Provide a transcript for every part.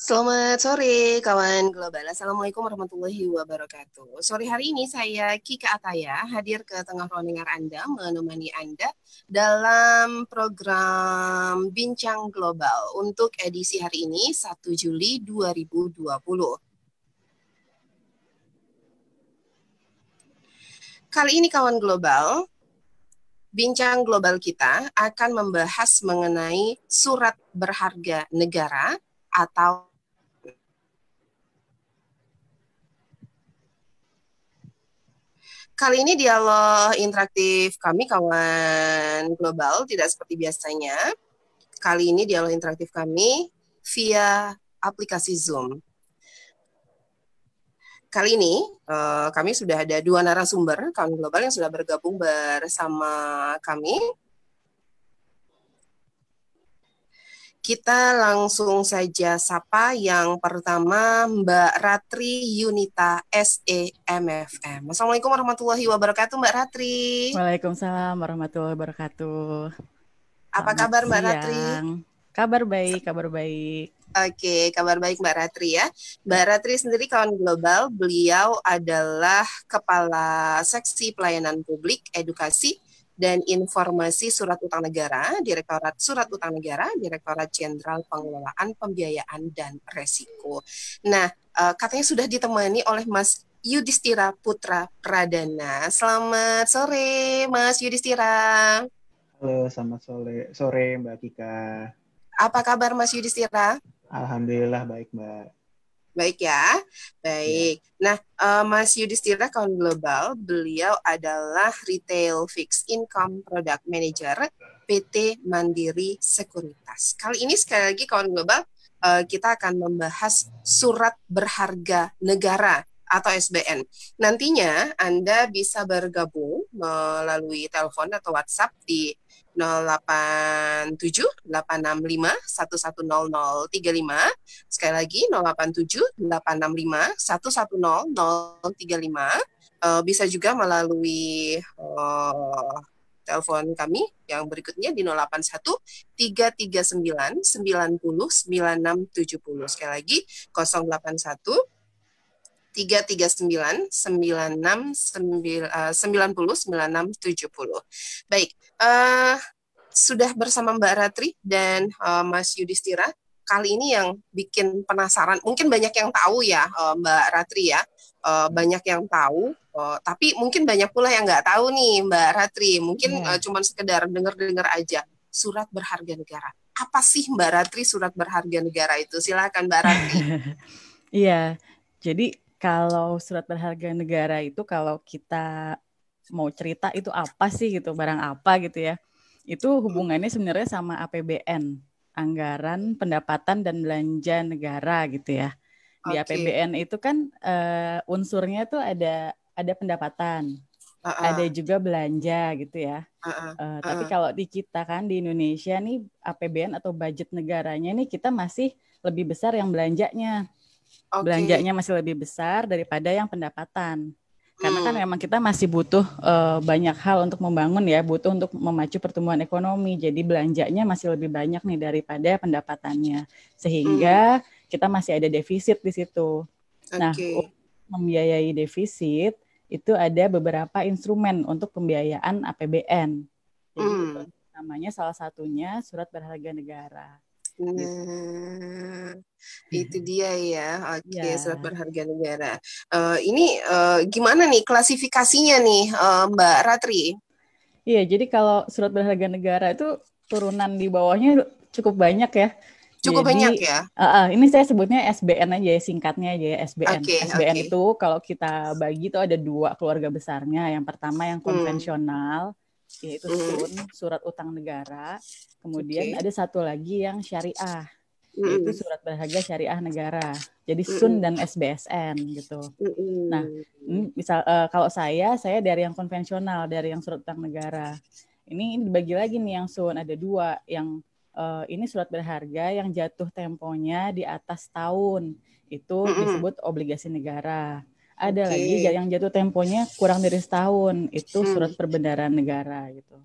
Selamat sore, kawan global. Assalamualaikum warahmatullahi wabarakatuh. Sore hari ini saya Kika Ataya hadir ke tengah ruang dengar Anda, menemani Anda dalam program Bincang Global untuk edisi hari ini, 1 Juli 2020. Kali ini kawan global, Bincang Global kita akan membahas mengenai surat berharga negara atau kali ini dialog interaktif kami kawan global tidak seperti biasanya. Kali ini dialog interaktif kami via aplikasi Zoom. Kali ini kami sudah ada dua narasumber kawan global yang sudah bergabung bersama kami. Kita langsung saja sapa yang pertama Mbak Ratri Yunita SEMFM. Assalamualaikum warahmatullahi wabarakatuh Mbak Ratri. Waalaikumsalam warahmatullahi wabarakatuh. Apa Selamat kabar Mbak Ratri? siang. Kabar baik, kabar baik. Oke, kabar baik Mbak Ratri ya. Mbak Ratri sendiri kawan global, beliau adalah Kepala Seksi Pelayanan Publik, Edukasi, dan Informasi Surat Utang Negara, Direktorat Surat Utang Negara, Direktorat Jenderal Pengelolaan Pembiayaan dan Resiko. Nah, katanya sudah ditemani oleh Mas Yudhistira Putra Pradana. Selamat sore, Mas Yudhistira. Halo, selamat sore Mbak Kika. Apa kabar Mas Yudhistira? Alhamdulillah baik Mbak. Baik ya, baik. Nah, Mas Yudhistira kawan global, beliau adalah Retail Fixed Income Product Manager PT Mandiri Sekuritas. Kali ini sekali lagi kawan global, kita akan membahas surat berharga negara atau SBN. Nantinya Anda bisa bergabung melalui telepon atau WhatsApp di 087-865-110-035. Sekali lagi 087-865-110-035. Bisa juga melalui telepon kami yang berikutnya di 081-339-90-9670. Sekali lagi 081 339 90 9670. Baik, sudah bersama Mbak Ratri dan Mas Yudhistira. Kali ini yang bikin penasaran, mungkin banyak yang tahu ya Mbak Ratri ya, banyak yang tahu, tapi mungkin banyak pula yang nggak tahu nih Mbak Ratri, mungkin cuma sekedar dengar-dengar aja. Surat berharga negara. Apa sih Mbak Ratri surat berharga negara itu? Silakan Mbak Ratri. Iya, jadi kalau surat berharga negara itu kalau kita mau cerita itu apa sih gitu, barang apa gitu ya. Itu hubungannya sebenarnya sama APBN, Anggaran Pendapatan dan Belanja Negara gitu ya. Di APBN itu kan unsurnya tuh ada pendapatan, ada juga belanja gitu ya. Tapi kalau di kita kan di Indonesia nih APBN atau budget negaranya nih kita masih lebih besar yang belanjanya. Belanjanya masih lebih besar daripada yang pendapatan. Karena kan memang kita masih butuh banyak hal untuk membangun ya, butuh untuk memacu pertumbuhan ekonomi. Jadi belanjanya masih lebih banyak nih daripada pendapatannya. Sehingga kita masih ada defisit di situ. Nah, untuk membiayai defisit itu ada beberapa instrumen untuk pembiayaan APBN. Jadi namanya salah satunya surat berharga negara. Itu dia ya. Oke, surat berharga negara. Ini gimana nih klasifikasinya nih, Mbak Ratri? Iya, jadi kalau surat berharga negara itu turunan di bawahnya cukup banyak ya. Cukup jadi, banyak ya. Ini saya sebutnya SBN aja ya, singkatnya aja ya SBN. SBN Okay. itu kalau kita bagi itu ada dua keluarga besarnya. Yang pertama yang konvensional, yaitu SUN, surat utang negara. Kemudian ada satu lagi yang syariah, yaitu surat berharga syariah negara. Jadi SUN dan SBSN gitu. Nah, misal kalau saya dari yang konvensional, dari yang surat utang negara. Ini dibagi lagi nih yang SUN, ada dua. Yang ini surat berharga yang jatuh temponya di atas tahun. Itu disebut obligasi negara. Ada lagi yang jatuh temponya kurang dari setahun, itu surat perbendaharaan negara gitu.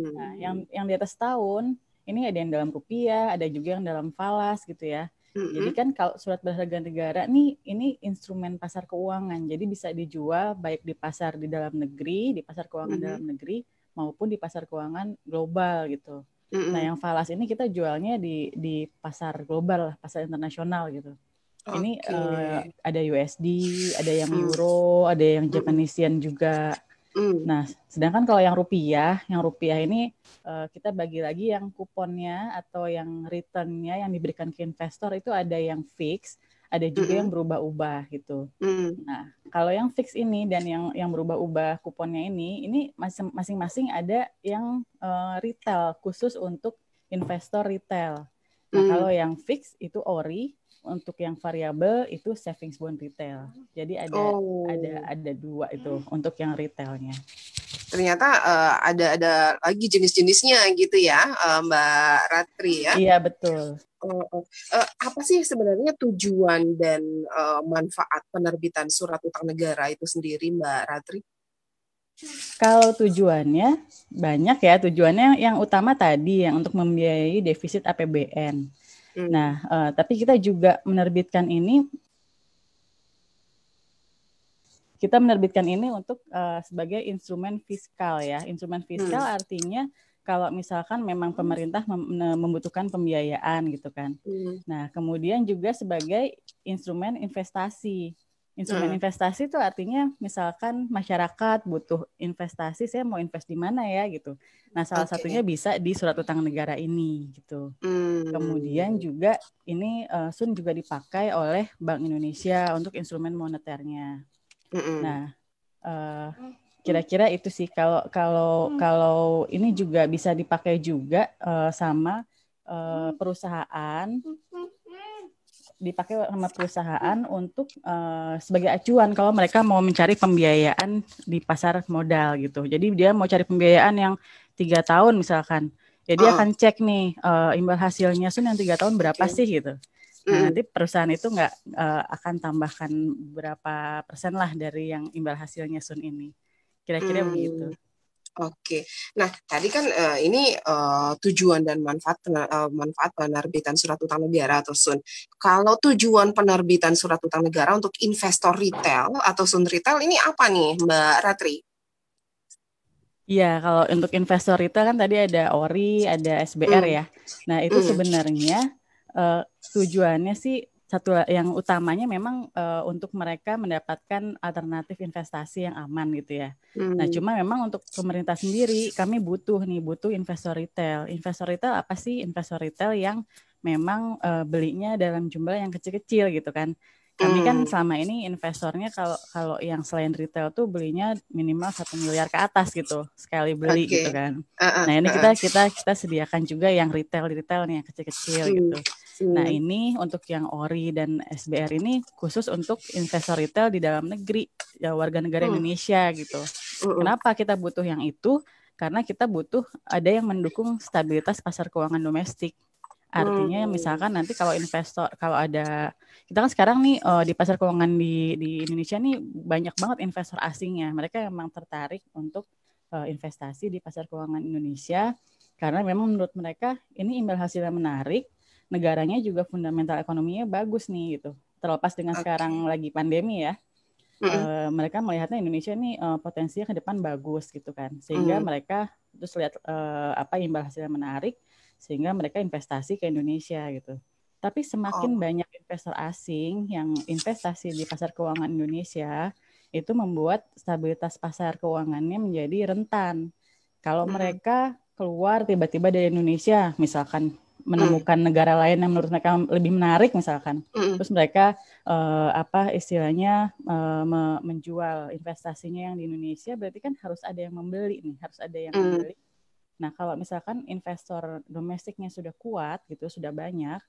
Nah, yang di atas tahun ini ada yang dalam rupiah, ada juga yang dalam falas gitu ya. Jadi kan kalau surat berharga negara nih, ini instrumen pasar keuangan. Jadi bisa dijual baik di pasar di dalam negeri, di pasar keuangan dalam negeri, maupun di pasar keuangan global gitu. Nah, yang falas ini kita jualnya di pasar global, pasar internasional gitu. Ini ada USD, ada yang Euro, ada yang Japanese Yen juga. Nah, sedangkan kalau yang rupiah ini kita bagi lagi yang kuponnya atau yang returnnya yang diberikan ke investor itu ada yang fix, ada juga yang berubah-ubah gitu. Nah, kalau yang fix ini dan yang berubah-ubah kuponnya ini masing-masing ada yang retail khusus untuk investor retail. Nah, kalau yang fix itu ORI, untuk yang variabel itu savings bond retail. Jadi ada dua itu untuk yang retailnya. Ternyata ada lagi jenis-jenisnya gitu ya, Mbak Ratri ya. Iya, betul. Apa sih sebenarnya tujuan dan manfaat penerbitan surat utang negara itu sendiri, Mbak Ratri? Kalau tujuannya banyak ya, tujuannya yang utama tadi yang untuk membiayai defisit APBN. Nah, tapi kita juga menerbitkan ini untuk sebagai instrumen fiskal ya. Instrumen fiskal artinya kalau misalkan memang pemerintah membutuhkan pembiayaan gitu kan. Nah, kemudian juga sebagai instrumen investasi. Instrumen investasi itu artinya misalkan masyarakat butuh investasi, saya mau invest di mana ya gitu. Nah, salah satunya bisa di surat utang negara ini gitu. Kemudian juga ini SUN juga dipakai oleh Bank Indonesia untuk instrumen moneternya. Nah, kira-kira itu sih kalau ini juga bisa dipakai juga sama perusahaan, dipakai sama perusahaan untuk sebagai acuan kalau mereka mau mencari pembiayaan di pasar modal gitu. Jadi dia mau cari pembiayaan yang 3 tahun misalkan, ya dia akan cek nih imbal hasilnya SUN yang 3 tahun berapa sih gitu. Nah, nanti perusahaan itu akan tambahkan berapa persen lah dari yang imbal hasilnya SUN ini. Kira-kira begitu. Oke. Nah, tadi kan ini tujuan dan manfaat penerbitan surat utang negara atau SUN. Kalau tujuan penerbitan surat utang negara untuk investor retail atau SUN retail ini apa nih, Mbak Ratri? Iya, kalau untuk investor retail kan tadi ada ORI, ada SBR ya. Nah, itu sebenarnya tujuannya sih satu yang utamanya memang untuk mereka mendapatkan alternatif investasi yang aman gitu ya. Nah, cuma memang untuk pemerintah sendiri kami butuh investor retail. Investor retail apa sih? Investor retail yang memang belinya dalam jumlah yang kecil-kecil gitu kan. Kami kan selama ini investornya kalau yang selain retail tuh belinya minimal 1 miliar ke atas gitu sekali beli gitu kan. Nah, ini kita sediakan juga yang retailnya yang kecil-kecil gitu. Nah, ini untuk yang ORI dan SBR ini khusus untuk investor retail di dalam negeri, ya warga negara Indonesia gitu. Kenapa kita butuh yang itu? Karena kita butuh ada yang mendukung stabilitas pasar keuangan domestik. Artinya misalkan nanti kalau ada kita kan sekarang nih di pasar keuangan di Indonesia nih banyak banget investor asingnya. Mereka memang tertarik untuk investasi di pasar keuangan Indonesia karena memang menurut mereka ini imbal hasilnya menarik. Negaranya juga fundamental ekonominya bagus nih gitu. Terlepas dengan sekarang lagi pandemi ya, mereka melihatnya Indonesia ini potensinya ke depan bagus gitu kan. Sehingga mereka terus lihat imbal hasilnya menarik, sehingga mereka investasi ke Indonesia gitu. Tapi semakin banyak investor asing yang investasi di pasar keuangan Indonesia, itu membuat stabilitas pasar keuangannya menjadi rentan. Kalau mereka keluar tiba-tiba dari Indonesia, misalkan menemukan negara lain yang menurut mereka lebih menarik misalkan, terus mereka menjual investasinya yang di Indonesia, berarti kan harus ada yang membeli nih, harus ada yang membeli. Nah, kalau misalkan investor domestiknya sudah kuat gitu, sudah banyak,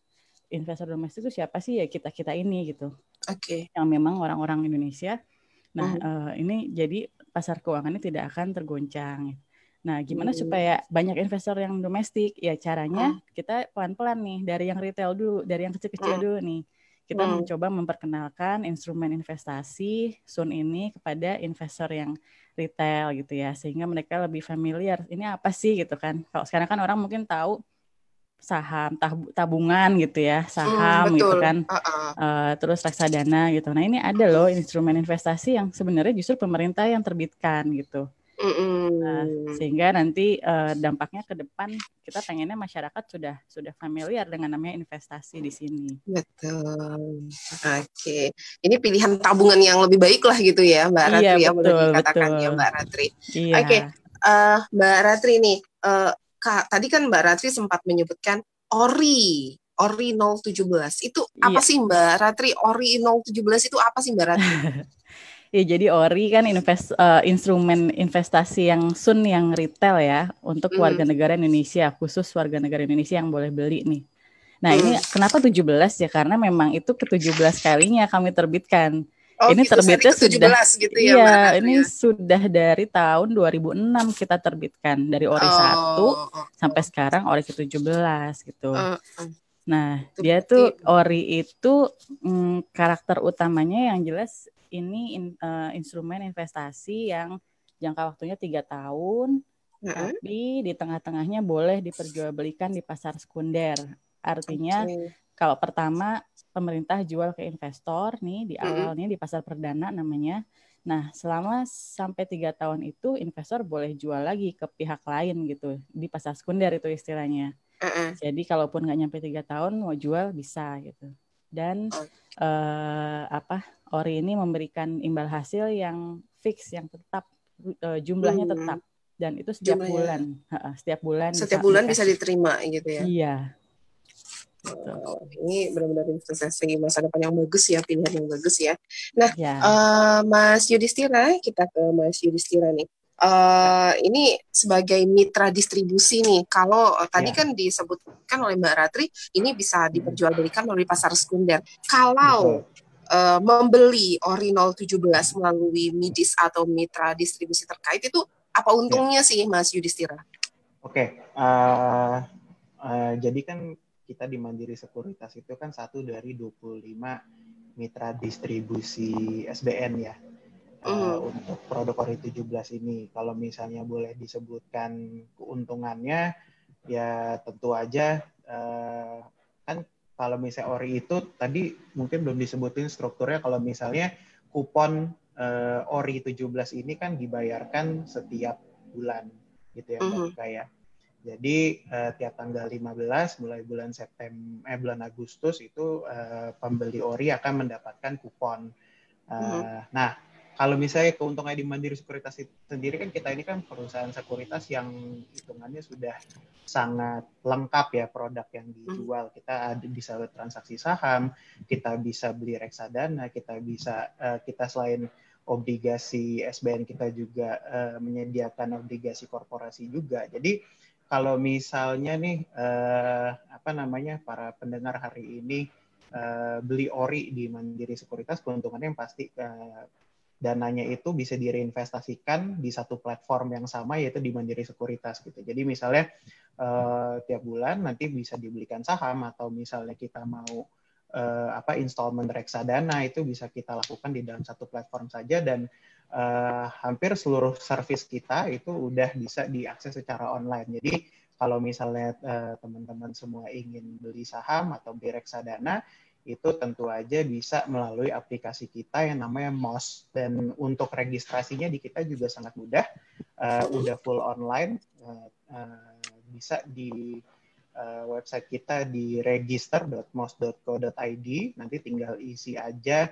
investor domestik itu siapa sih? Ya kita ini gitu. Yang memang orang-orang Indonesia. Nah, ini jadi pasar keuangannya tidak akan tergoncang. Nah, gimana supaya banyak investor yang domestik? Ya caranya kita pelan-pelan nih dari yang retail dulu, dari yang kecil-kecil dulu nih. Kita mencoba memperkenalkan instrumen investasi SUN ini kepada investor yang retail gitu ya, sehingga mereka lebih familiar. Ini apa sih gitu kan? Kalau sekarang kan orang mungkin tahu saham, tabungan gitu ya, saham gitu Betul. kan, terus reksadana gitu. Nah ini ada loh instrumen investasi yang sebenarnya justru pemerintah yang terbitkan gitu. Sehingga nanti dampaknya ke depan kita pengennya masyarakat sudah familiar dengan namanya investasi di sini. Betul. Oke. Ini pilihan tabungan yang lebih baik lah gitu ya, Mbak Ratri ya, boleh dikatakan ya, Mbak Ratri. Iya. Oke. Mbak Ratri nih, tadi kan Mbak Ratri sempat menyebutkan ORI 017. Itu apa sih Mbak Ratri? ORI 017 itu apa sih Mbak Ratri? Ya, jadi ORI kan instrumen investasi yang yang retail ya untuk warga negara Indonesia, khusus warga negara Indonesia yang boleh beli nih. Nah, ini kenapa 17 ya? Karena memang itu ke-17 kalinya kami terbitkan. Ini gitu, terbitnya sudah gitu ya, iya, ini sudah dari tahun 2006 kita terbitkan dari ORI 1 sampai sekarang ORI ke-17 gitu. Nah, dia tuh ORI itu karakter utamanya yang jelas ini instrumen investasi yang jangka waktunya 3 tahun, tapi di tengah-tengahnya boleh diperjualbelikan di pasar sekunder. Artinya kalau pertama pemerintah jual ke investor nih di awalnya di pasar perdana namanya. Nah, selama sampai 3 tahun itu investor boleh jual lagi ke pihak lain gitu di pasar sekunder itu istilahnya. Jadi kalaupun nggak nyampe 3 tahun mau jual bisa gitu. Dan ORI ini memberikan imbal hasil yang fix, yang tetap jumlahnya tetap, dan itu setiap bulan. Setiap bulan bisa diterima gitu ya. Iya. Ini benar-benar investasi masa depan yang bagus ya, pilihan yang bagus ya. Nah, Mas Yudhistira, kita ke Mas Yudhistira nih. Ini sebagai mitra distribusi nih, kalau tadi kan disebutkan oleh Mbak Ratri, ini bisa diperjualbelikan melalui pasar sekunder. Kalau membeli ORI 017 melalui MIDIS atau mitra distribusi terkait itu apa untungnya sih Mas Yudhistira? Oke, jadi kan kita di Mandiri Sekuritas itu kan satu dari 25 mitra distribusi SBN ya. Untuk produk ORI 17 ini. Kalau misalnya boleh disebutkan keuntungannya, ya tentu aja kan kalau misalnya ORI itu tadi mungkin belum disebutin strukturnya. Kalau misalnya kupon ORI 17 ini kan dibayarkan setiap bulan gitu ya Mbak Ika ya. Jadi tiap tanggal 15 mulai bulan bulan Agustus itu pembeli ORI akan mendapatkan kupon. Nah, kalau misalnya keuntungan di Mandiri Sekuritas sendiri kan kita ini kan perusahaan sekuritas yang hitungannya sudah sangat lengkap ya produk yang dijual. Kita bisa transaksi saham, kita bisa beli reksadana, kita selain obligasi SBN kita juga menyediakan obligasi korporasi juga. Jadi kalau misalnya nih para pendengar hari ini beli ORI di Mandiri Sekuritas, keuntungannya yang pasti dananya itu bisa direinvestasikan di satu platform yang sama yaitu di Mandiri Sekuritas gitu. Jadi misalnya tiap bulan nanti bisa dibelikan saham atau misalnya kita mau installment reksadana itu bisa kita lakukan di dalam satu platform saja dan hampir seluruh service kita itu udah bisa diakses secara online. Jadi kalau misalnya teman-teman semua ingin beli saham atau beli reksadana itu tentu aja bisa melalui aplikasi kita yang namanya MOS, dan untuk registrasinya di kita juga sangat mudah, udah full online, bisa di website kita di register.mos.co.id, nanti tinggal isi aja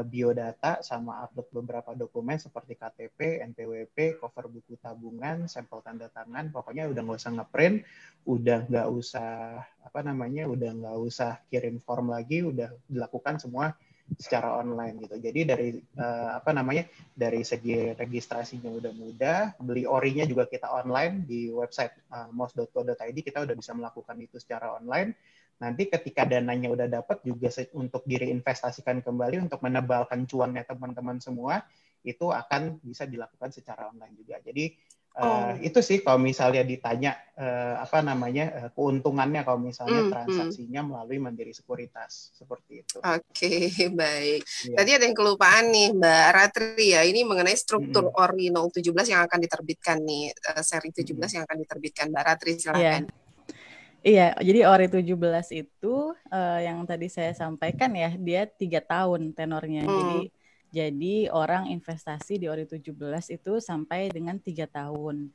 biodata sama upload beberapa dokumen seperti KTP, NPWP, cover buku tabungan, sampel tanda tangan, pokoknya udah nggak usah ngeprint, udah nggak usah kirim form lagi, udah dilakukan semua secara online gitu. Jadi dari segi registrasinya udah mudah, beli ORI-nya juga kita online di website mos.co.id, kita udah bisa melakukan itu secara online. Nanti ketika dananya udah dapat juga untuk direinvestasikan kembali untuk menebalkan cuannya teman-teman semua, itu akan bisa dilakukan secara online juga. Jadi itu sih kalau misalnya ditanya keuntungannya kalau misalnya transaksinya melalui Mandiri Sekuritas, seperti itu. Oke, baik. Tadi ada yang kelupaan nih Mbak Ratri ya, ini mengenai struktur ORI 017 yang akan diterbitkan nih, seri 17 yang akan diterbitkan. Mbak Ratri silakan. Iya, jadi ORI 17 itu yang tadi saya sampaikan ya, dia 3 tahun tenornya. Jadi orang investasi di ORI 17 itu sampai dengan 3 tahun.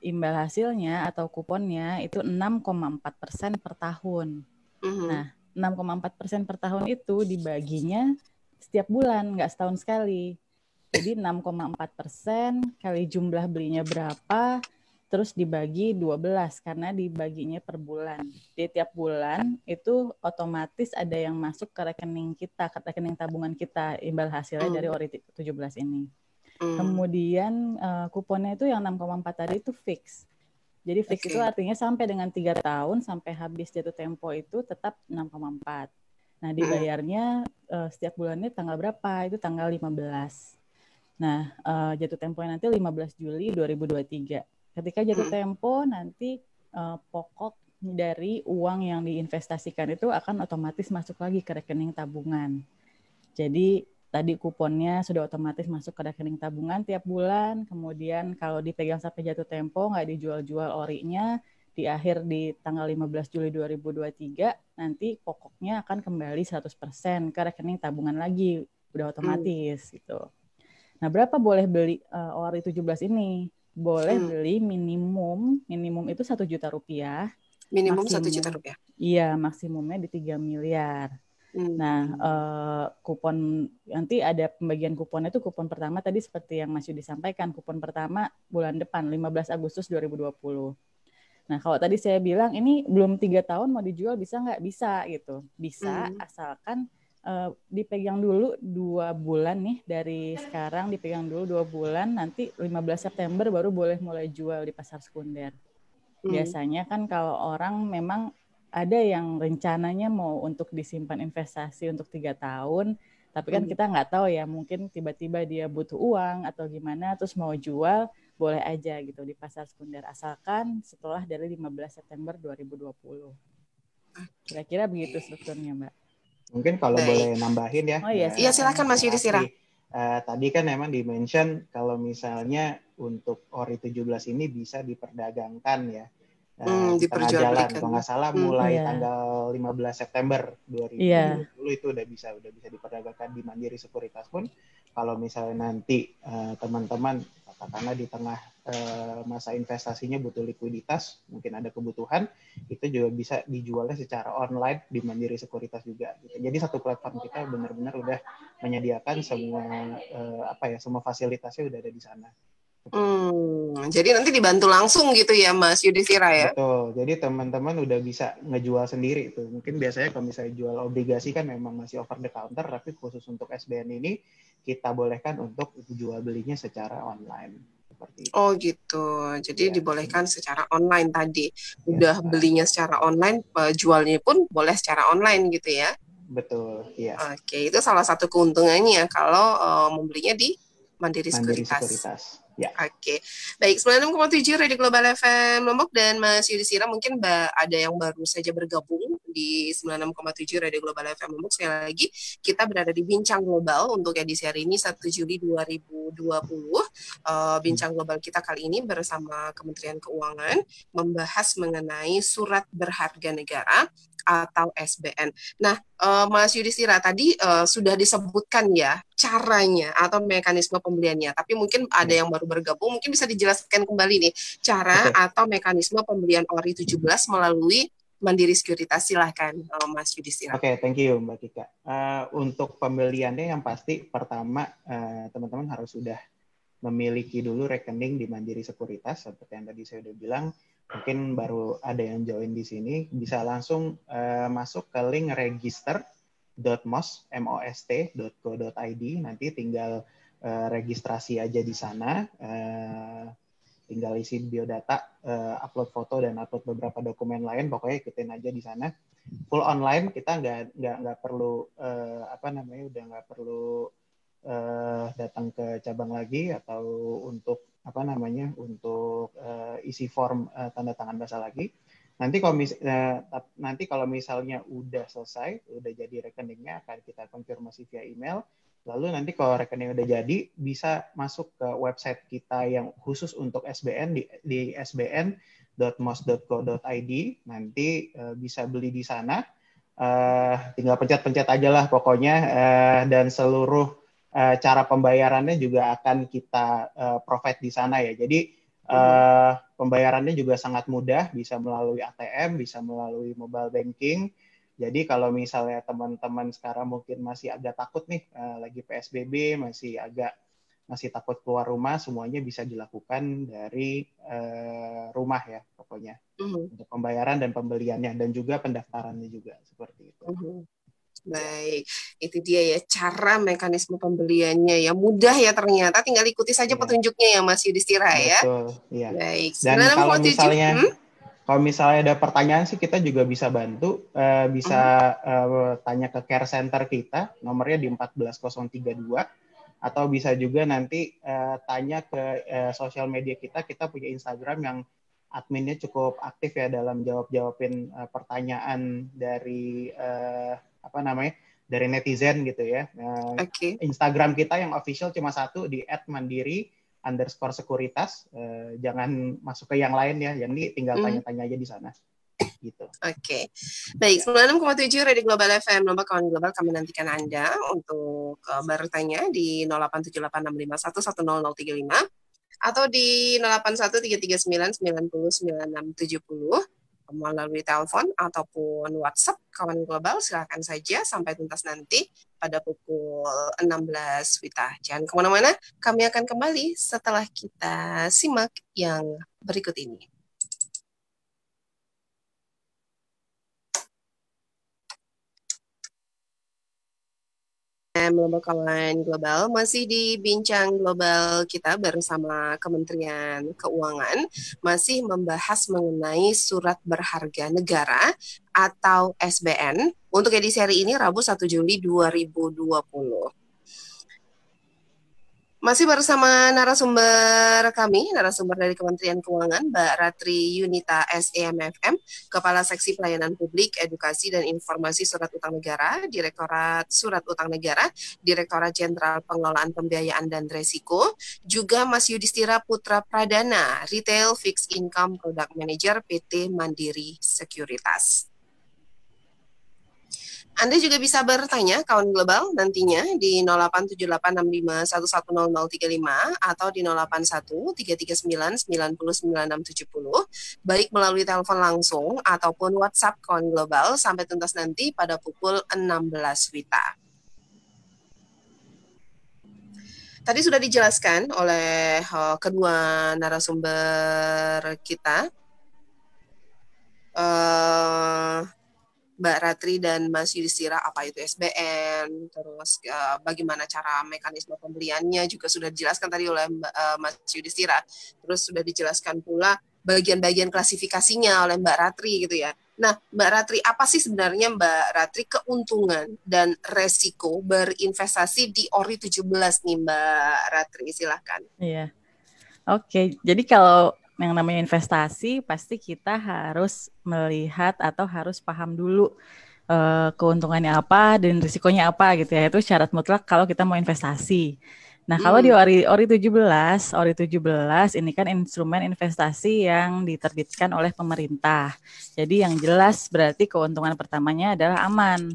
Imbal hasilnya atau kuponnya itu 6,4% per tahun. Nah, 6,4% per tahun itu dibaginya setiap bulan, nggak setahun sekali. Jadi 6,4% kali jumlah belinya berapa, terus dibagi 12 karena dibaginya per bulan. Di tiap bulan itu otomatis ada yang masuk ke rekening kita, ke rekening tabungan kita, imbal hasilnya dari ORI 17 ini. Kemudian kuponnya itu yang 6,4 tadi itu fix. Jadi fix itu artinya sampai dengan 3 tahun, sampai habis jatuh tempo itu tetap 6,4. Nah, dibayarnya setiap bulannya tanggal berapa? Itu tanggal 15. Nah, jatuh temponya nanti 15 Juli 2023. Ketika jatuh tempo, nanti pokok dari uang yang diinvestasikan itu akan otomatis masuk lagi ke rekening tabungan. Jadi, tadi kuponnya sudah otomatis masuk ke rekening tabungan tiap bulan. Kemudian kalau dipegang sampai jatuh tempo, nggak dijual-jual orinya, di akhir di tanggal 15 Juli 2023, nanti pokoknya akan kembali 100% ke rekening tabungan lagi. Udah otomatis gitu. Nah, berapa boleh beli ORI 17 ini? Boleh beli minimum itu 1 juta rupiah. Minimum 1 juta rupiah. Iya, maksimumnya di 3 miliar. Nah, kupon nanti ada pembagian kuponnya itu kupon pertama tadi seperti yang Mas Yudi sampaikan, kupon pertama bulan depan 15 Agustus 2020. Nah, kalau tadi saya bilang ini belum 3 tahun mau dijual bisa nggak? Bisa gitu. Bisa asalkan dipegang dulu 2 bulan nih dari sekarang, dipegang dulu 2 bulan, nanti 15 September baru boleh mulai jual di pasar sekunder. Biasanya kan kalau orang memang ada yang rencananya mau untuk disimpan investasi untuk 3 tahun, tapi kan kita nggak tahu ya, mungkin tiba-tiba dia butuh uang atau gimana, terus mau jual, boleh aja gitu di pasar sekunder, asalkan setelah dari 15 September 2020. Kira-kira begitu strukturnya, Mbak. Mungkin kalau boleh nambahin ya. Oh iya, Iya silakan Mas Yudi Sira. Tadi kan memang di-mention kalau misalnya untuk ORI 17 ini bisa diperdagangkan ya. Di tengah jalan, kalau nggak salah mulai tanggal 15 September 2020 itu udah bisa diperdagangkan di Mandiri Sekuritas pun. Kalau misalnya nanti teman-teman katakanlah di tengah masa investasinya butuh likuiditas, mungkin ada kebutuhan, itu juga bisa dijualnya secara online di Mandiri Sekuritas juga. Gitu. Jadi satu platform kita benar-benar udah menyediakan semua semua fasilitasnya udah ada di sana. Jadi nanti dibantu langsung gitu ya Mas Yudhistira ya? Betul, jadi teman-teman udah bisa ngejual sendiri tuh. Mungkin biasanya kalau misalnya jual obligasi kan memang masih over the counter, tapi khusus untuk SBN ini kita bolehkan untuk jual belinya secara online. Seperti itu. Oh gitu, jadi dibolehkan secara online tadi. Udah belinya secara online, jualnya pun boleh secara online gitu ya? Betul, iya. Oke, itu salah satu keuntungannya kalau membelinya di Mandiri Sekuritas. Ya. Oke, baik 96,7 Radio Global FM Lombok dan Mas Yudhistira mungkin ada yang baru saja bergabung di 96,7 Radio Global FM Lombok. Sekali lagi kita berada di Bincang Global untuk edisi hari ini 1 Juli 2020. Bincang Global kita kali ini bersama Kementerian Keuangan membahas mengenai surat berharga negara atau SBN. Nah, Mas Yudhistira tadi sudah disebutkan ya caranya atau mekanisme pembeliannya, tapi mungkin ada yang baru bergabung, mungkin bisa dijelaskan kembali nih cara atau mekanisme pembelian ORI 17 melalui Mandiri Sekuritas. Silahkan Mas Yudhistira. Oke, thank you Mbak Tika. Untuk pembeliannya yang pasti pertama teman-teman harus sudah memiliki dulu rekening di Mandiri Sekuritas seperti yang tadi saya udah bilang. Mungkin baru ada yang join di sini, bisa langsung masuk ke link register.most.co.id. Nanti tinggal registrasi aja di sana, tinggal isi biodata, upload foto dan upload beberapa dokumen lain. Pokoknya ikutin aja di sana. Full online, kita nggak perlu udah nggak perlu datang ke cabang lagi atau untuk isi form tanda tangan basah lagi. Nanti kalau misalnya udah selesai, udah jadi rekeningnya akan kita konfirmasi via email. Lalu nanti kalau rekening udah jadi bisa masuk ke website kita yang khusus untuk SBN di sbn.mandiri.co.id www.mos.co.id. Nanti bisa beli di sana. Tinggal pencet-pencet aja lah pokoknya. Dan seluruh cara pembayarannya juga akan kita provide di sana ya. Jadi pembayarannya juga sangat mudah, bisa melalui ATM, bisa melalui mobile banking. Jadi kalau misalnya teman-teman sekarang mungkin masih agak takut nih, lagi PSBB, masih takut keluar rumah, semuanya bisa dilakukan dari rumah ya pokoknya. Untuk pembayaran dan pembeliannya, dan juga pendaftarannya juga, seperti itu. Baik, itu dia ya cara mekanisme pembeliannya ya, mudah ya ternyata, tinggal ikuti saja petunjuknya ya Mas Yudhistira ya. Betul, iya. Baik, Dan kalau misalnya ada pertanyaan sih kita juga bisa bantu, bisa tanya ke care center kita, nomornya di 14032, atau bisa juga nanti tanya ke sosial media kita punya Instagram yang adminnya cukup aktif ya dalam jawabin pertanyaan dari dari netizen gitu ya. Instagram kita yang official cuma satu, di @mandiri_sekuritas. Jangan masuk ke yang lain ya, jadi tinggal tanya-tanya aja di sana. Gitu. Oke. Baik, 96,7 Radio Global FM, Lomba Kawan Global, kami nantikan Anda untuk bertanya di 087865110035 atau di 081339909670 melalui telepon ataupun WhatsApp Kawan Global. Silakan saja sampai tuntas nanti pada pukul 16 Wita. Jangan kemana-mana, kami akan kembali setelah kita simak yang berikut ini. Lomba Kawan Global masih di Bincang Global kita bersama Kementerian Keuangan, masih membahas mengenai surat berharga negara atau SBN untuk edisi hari ini Rabu 1 Juli 2020. Masih bersama narasumber kami, narasumber dari Kementerian Keuangan, Mbak Ratri Yunita SEMFM, Kepala Seksi Pelayanan Publik, Edukasi dan Informasi Surat Utang Negara, Direktorat Surat Utang Negara, Direktorat Jenderal Pengelolaan Pembiayaan dan Resiko, juga Mas Yudhistira Putra Pradana, Retail Fixed Income Product Manager PT Mandiri Sekuritas. Anda juga bisa bertanya Kawan Global nantinya di 087865110035 atau di 081339909670, baik melalui telepon langsung ataupun WhatsApp Kawan Global sampai tuntas nanti pada pukul 16 Wita. Tadi sudah dijelaskan oleh kedua narasumber kita, Mbak Ratri dan Mas Yudhistira, apa itu SBN, terus bagaimana cara mekanisme pembeliannya juga sudah dijelaskan tadi oleh Mas Yudhistira. Terus sudah dijelaskan pula bagian-bagian klasifikasinya oleh Mbak Ratri gitu ya. Nah, Mbak Ratri, apa sih sebenarnya Mbak Ratri keuntungan dan resiko berinvestasi di ORI 17 nih Mbak Ratri? Silahkan. Iya. Oke, jadi kalau yang namanya investasi pasti kita harus melihat atau harus paham dulu keuntungannya apa dan risikonya apa gitu ya. Itu syarat mutlak kalau kita mau investasi. Nah, kalau di ORI 17 ini kan instrumen investasi yang diterbitkan oleh pemerintah. Jadi yang jelas berarti keuntungan pertamanya adalah aman.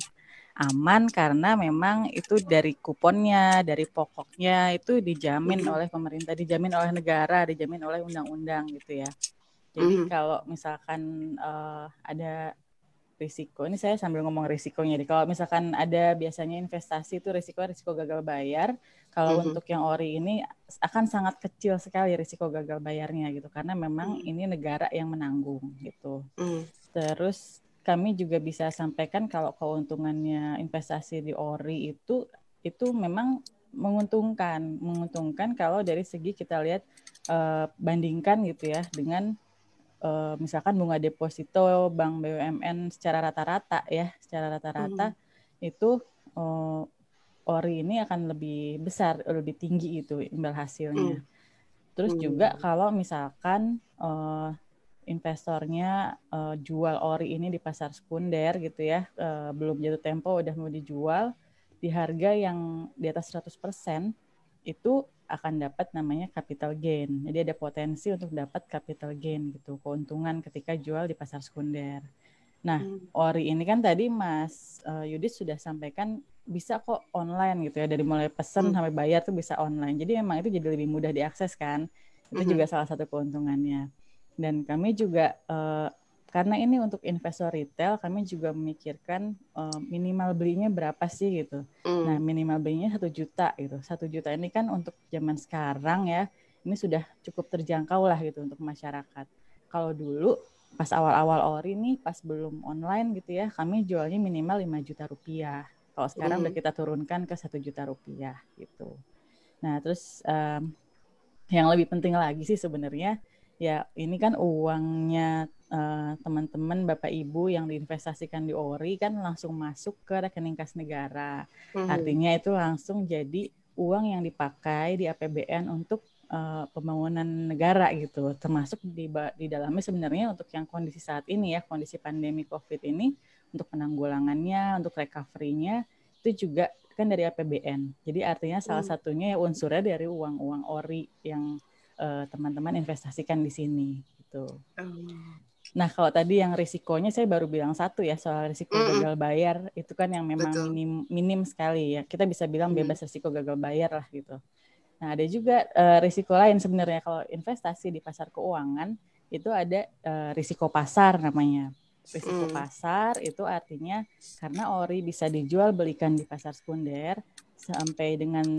Aman karena memang itu dari kuponnya, dari pokoknya itu dijamin oleh pemerintah, dijamin oleh negara, dijamin oleh undang-undang gitu ya. Jadi kalau misalkan ada risiko, ini saya sambil ngomong risikonya. Jadi kalau misalkan ada biasanya investasi itu risiko gagal bayar. Kalau untuk yang ORI ini akan sangat kecil sekali risiko gagal bayarnya gitu, karena memang ini negara yang menanggung gitu. Terus kami juga bisa sampaikan kalau keuntungannya investasi di ORI itu memang menguntungkan kalau dari segi kita lihat bandingkan gitu ya dengan misalkan bunga deposito bank BUMN secara rata-rata itu ORI ini akan lebih besar, lebih tinggi itu imbal hasilnya. Terus juga kalau misalkan investornya jual ORI ini di pasar sekunder gitu ya, belum jatuh tempo udah mau dijual di harga yang di atas 100%, itu akan dapat namanya capital gain. Jadi ada potensi untuk dapat capital gain gitu, keuntungan ketika jual di pasar sekunder. Nah, ori ini kan tadi Mas Yudit sudah sampaikan bisa kok online gitu ya, dari mulai pesan sampai bayar tuh bisa online. Jadi memang itu jadi lebih mudah diakses kan. Itu juga salah satu keuntungannya. Dan kami juga karena ini untuk investor retail, kami juga memikirkan minimal belinya berapa sih gitu. Nah, minimal belinya 1 juta gitu. 1 juta ini kan untuk zaman sekarang ya, ini sudah cukup terjangkau lah gitu untuk masyarakat. Kalau dulu pas awal-awal ori nih, pas belum online gitu ya, kami jualnya minimal 5 juta rupiah. Kalau sekarang udah kita turunkan ke 1 juta rupiah gitu. Nah, terus yang lebih penting lagi sih sebenarnya, ya ini kan uangnya teman-teman Bapak Ibu yang diinvestasikan di ORI kan langsung masuk ke rekening kas negara. Artinya itu langsung jadi uang yang dipakai di APBN untuk pembangunan negara gitu. Termasuk di dalamnya sebenarnya untuk yang kondisi saat ini ya, kondisi pandemi COVID ini, untuk penanggulangannya, untuk recovery-nya, itu juga kan dari APBN. Jadi artinya salah satunya ya unsurnya dari uang-uang ORI yang teman-teman investasikan di sini gitu. Nah, kalau tadi yang risikonya saya baru bilang satu ya, soal risiko gagal bayar itu kan yang memang minim sekali ya. Kita bisa bilang bebas risiko gagal bayar lah gitu. Nah, ada juga risiko lain sebenarnya kalau investasi di pasar keuangan itu ada risiko pasar namanya. Risiko pasar itu artinya karena ori bisa dijual belikan di pasar sekunder sampai dengan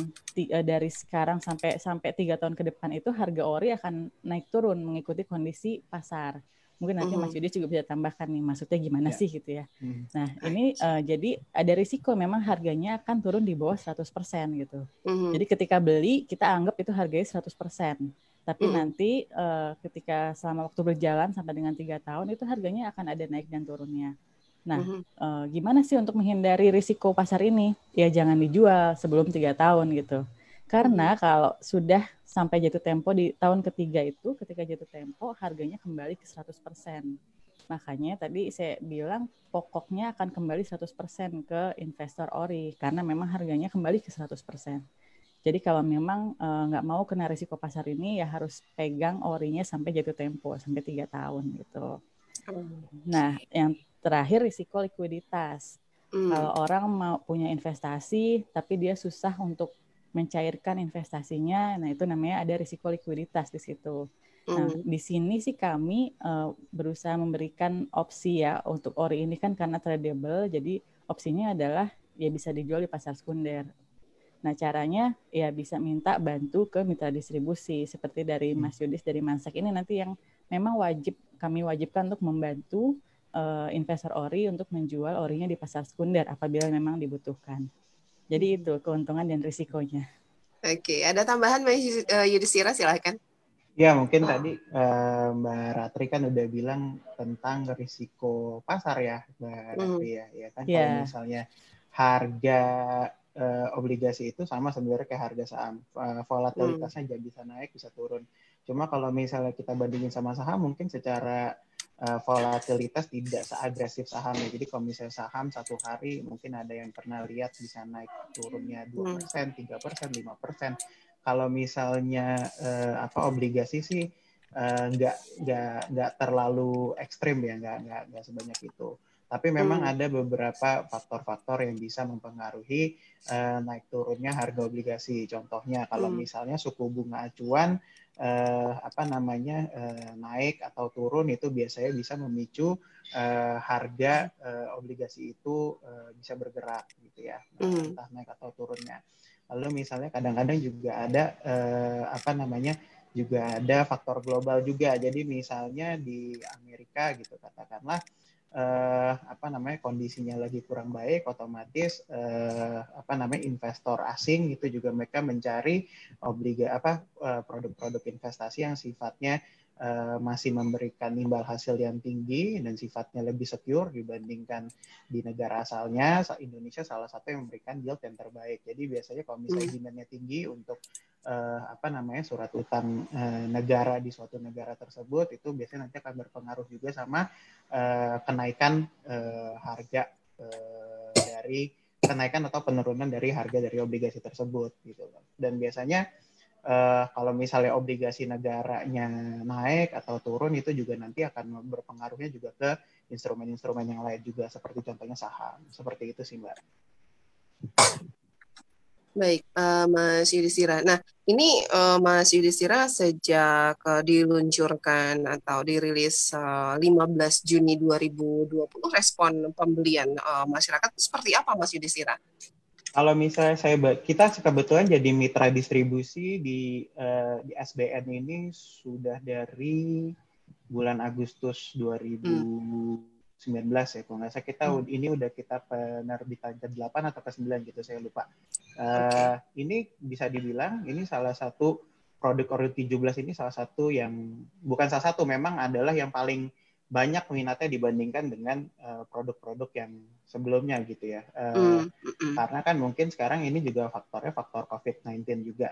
dari sekarang sampai 3 tahun ke depan itu harga ori akan naik turun mengikuti kondisi pasar. Mungkin nanti Mas Yudi juga bisa tambahkan nih, maksudnya gimana sih gitu ya. Nah, ini jadi ada risiko memang harganya akan turun di bawah 100% gitu. Jadi ketika beli, kita anggap itu harganya 100%. Tapi nanti ketika selama waktu berjalan sampai dengan 3 tahun, itu harganya akan ada naik dan turunnya. Nah, gimana sih untuk menghindari risiko pasar ini? Ya jangan dijual sebelum 3 tahun gitu. Karena kalau sudah sampai jatuh tempo di tahun ketiga itu, ketika jatuh tempo, harganya kembali ke 100%. Makanya tadi saya bilang pokoknya akan kembali 100% ke investor ori, karena memang harganya kembali ke 100%. Jadi kalau memang nggak mau kena risiko pasar ini, ya harus pegang orinya sampai jatuh tempo, sampai 3 tahun gitu. Nah, yang terakhir risiko likuiditas. Kalau orang mau punya investasi, tapi dia susah untuk mencairkan investasinya, nah itu namanya ada risiko likuiditas di situ. Nah, di sini sih kami berusaha memberikan opsi ya untuk ori ini kan karena tradable, jadi opsinya adalah ya bisa dijual di pasar sekunder. Nah, caranya ya bisa minta bantu ke mitra distribusi seperti dari Mas Yudis dari Mansak ini nanti yang memang kami wajibkan untuk membantu investor ori untuk menjual orinya di pasar sekunder apabila memang dibutuhkan. Jadi itu keuntungan dan risikonya. Oke, ada tambahan Mbak Yudhistira, silahkan. Ya, mungkin tadi Mbak Ratri kan udah bilang tentang risiko pasar ya, Mbak Ratri ya. Ya kan kalau misalnya harga obligasi itu sama sebenarnya kayak harga saham. Volatilitasnya bisa naik, bisa turun. Cuma kalau misalnya kita bandingin sama saham, mungkin secara volatilitas tidak seagresif sahamnya. Jadi kalau misalnya saham satu hari mungkin ada yang pernah lihat bisa naik turunnya 2%, 3%, 5%. Kalau misalnya obligasi sih nggak terlalu ekstrim ya, nggak sebanyak itu. Tapi memang ada beberapa faktor-faktor yang bisa mempengaruhi naik turunnya harga obligasi. Contohnya kalau misalnya suku bunga acuan naik atau turun itu biasanya bisa memicu harga obligasi itu bisa bergerak gitu ya, entah naik atau turunnya. Lalu misalnya kadang-kadang juga ada juga ada faktor global juga. Jadi misalnya di Amerika gitu katakanlah kondisinya lagi kurang baik, otomatis investor asing itu juga mereka mencari produk-produk investasi yang sifatnya masih memberikan imbal hasil yang tinggi dan sifatnya lebih secure dibandingkan di negara asalnya. Indonesia salah satu yang memberikan yield yang terbaik. Jadi biasanya kalau misalnya demand-nya tinggi untuk surat utang negara di suatu negara tersebut, itu biasanya nanti akan berpengaruh juga sama kenaikan harga dari kenaikan atau penurunan dari harga dari obligasi tersebut gitu. Dan biasanya kalau misalnya obligasi negaranya naik atau turun itu juga nanti akan berpengaruhnya juga ke instrumen-instrumen yang lain juga seperti contohnya saham. Seperti itu sih Mbak. Baik, Mas Yudhistira. Nah, ini Mas Yudhistira sejak diluncurkan atau dirilis 15 Juni 2020, respon pembelian masyarakat itu seperti apa, Mas Yudhistira? Kalau misalnya kita kebetulan jadi mitra distribusi di SBN ini sudah dari bulan Agustus 2019 ya, kalau nggak salah ini udah kita penerbitan ke-8 atau ke-9 gitu, saya lupa. Ini bisa dibilang ini salah satu produk Ori 17 ini salah satu yang, bukan salah satu, memang adalah yang paling banyak minatnya dibandingkan dengan produk-produk yang sebelumnya gitu ya. Karena kan mungkin sekarang ini juga faktornya faktor COVID-19 juga.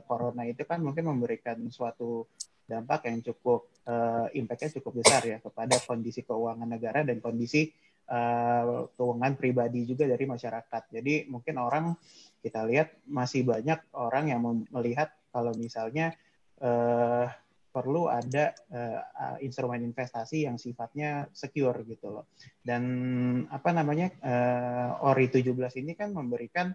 Corona itu kan mungkin memberikan suatu dampak yang cukup, impact-nya cukup besar ya kepada kondisi keuangan negara dan kondisi keuangan pribadi juga dari masyarakat. Jadi mungkin kita lihat masih banyak orang yang melihat kalau misalnya perlu ada instrumen investasi yang sifatnya secure gitu loh. Dan Ori 17 ini kan memberikan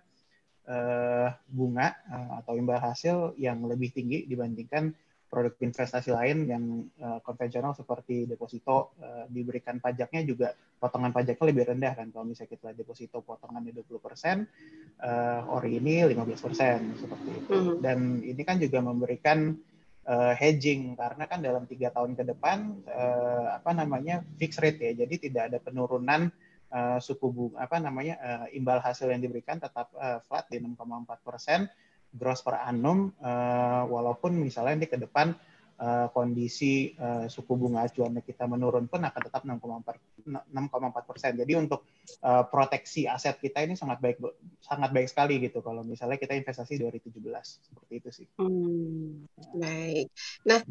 bunga atau imbal hasil yang lebih tinggi dibandingkan produk investasi lain yang konvensional seperti deposito. Diberikan pajaknya juga, potongan pajaknya lebih rendah kan. Kalau misalnya kita deposito potongannya 20%, Ori ini 15% seperti itu. Dan ini kan juga memberikan hedging, karena kan dalam 3 tahun ke depan fixed rate ya, jadi tidak ada penurunan suku bunga imbal hasil yang diberikan tetap flat di 6,4% gross per annum, walaupun misalnya di ke depan kondisi suku bunga acuannya kita menurun pun akan tetap 6,4%. Jadi untuk proteksi aset kita ini sangat baik sekali gitu kalau misalnya kita investasi 2017, seperti itu sih. Baik. Nah,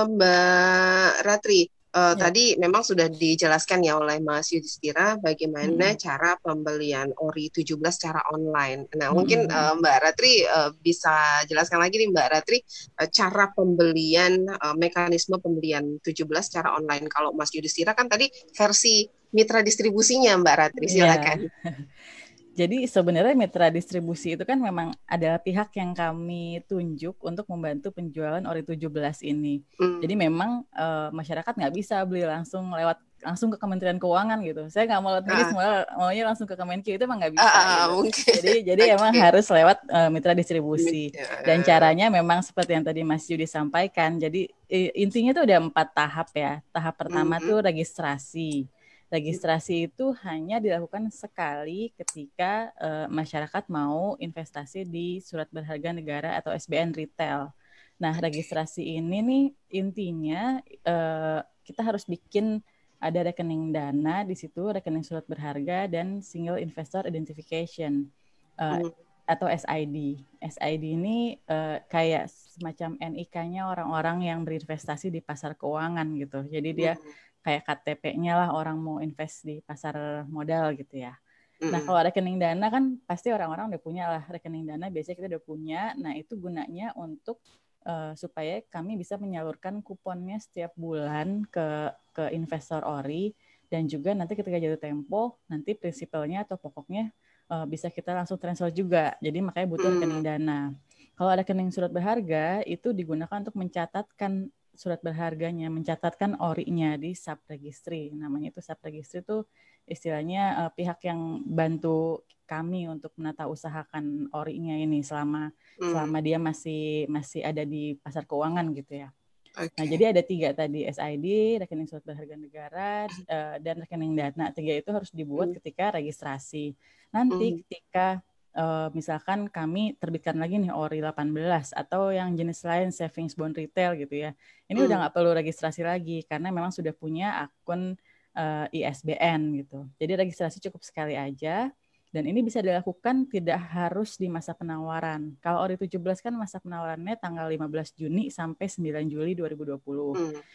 Mbak Ratri, tadi memang sudah dijelaskan ya oleh Mas Yudhistira bagaimana cara pembelian Ori 17 secara online. Nah, mungkin Mbak Ratri bisa jelaskan lagi nih Mbak Ratri, cara pembelian, mekanisme pembelian 17 secara online. Kalau Mas Yudhistira kan tadi versi mitra distribusinya Mbak Ratri, silakan. Jadi sebenarnya mitra distribusi itu kan memang adalah pihak yang kami tunjuk untuk membantu penjualan Ori 17 ini. Jadi memang masyarakat nggak bisa beli langsung ke Kementerian Keuangan gitu. Saya nggak mau lewat Medis, maunya langsung ke Kemenkeu, itu emang nggak bisa gitu. Jadi emang harus lewat mitra distribusi. Dan caranya memang seperti yang tadi Mas Yudi sampaikan. Jadi intinya tuh ada 4 tahap ya. Tahap pertama tuh registrasi. Registrasi itu hanya dilakukan sekali ketika masyarakat mau investasi di surat berharga negara atau SBN retail. Nah, registrasi ini nih intinya kita harus bikin ada rekening dana di situ, rekening surat berharga dan single investor identification atau SID. SID ini kayak semacam NIK-nya orang-orang yang berinvestasi di pasar keuangan gitu. Jadi dia kayak KTP-nya lah orang mau invest di pasar modal gitu ya. Nah, kalau rekening dana kan pasti orang-orang udah punya lah rekening dana, biasanya kita udah punya. Nah, itu gunanya untuk supaya kami bisa menyalurkan kuponnya setiap bulan ke investor Ori, dan juga nanti ketika jatuh tempo, nanti prinsipalnya atau pokoknya bisa kita langsung transfer juga. Jadi makanya butuh rekening dana. Kalau rekening surat berharga itu digunakan untuk mencatatkan surat berharganya, mencatatkan Ori-nya di subregistry. Namanya itu subregistry itu istilahnya pihak yang bantu kami untuk menata usahakan Ori-nya ini selama dia masih ada di pasar keuangan gitu ya. Nah, jadi ada 3 tadi, SID, rekening surat berharga negara, dan rekening dana. 3 itu harus dibuat ketika registrasi. Nanti ketika misalkan kami terbitkan lagi nih Ori 18 atau yang jenis lain savings bond retail gitu ya. Ini udah nggak perlu registrasi lagi karena memang sudah punya akun ISBN gitu. Jadi registrasi cukup sekali aja, dan ini bisa dilakukan tidak harus di masa penawaran. Kalau Ori 17 kan masa penawarannya tanggal 15 Juni sampai 9 Juli 2020.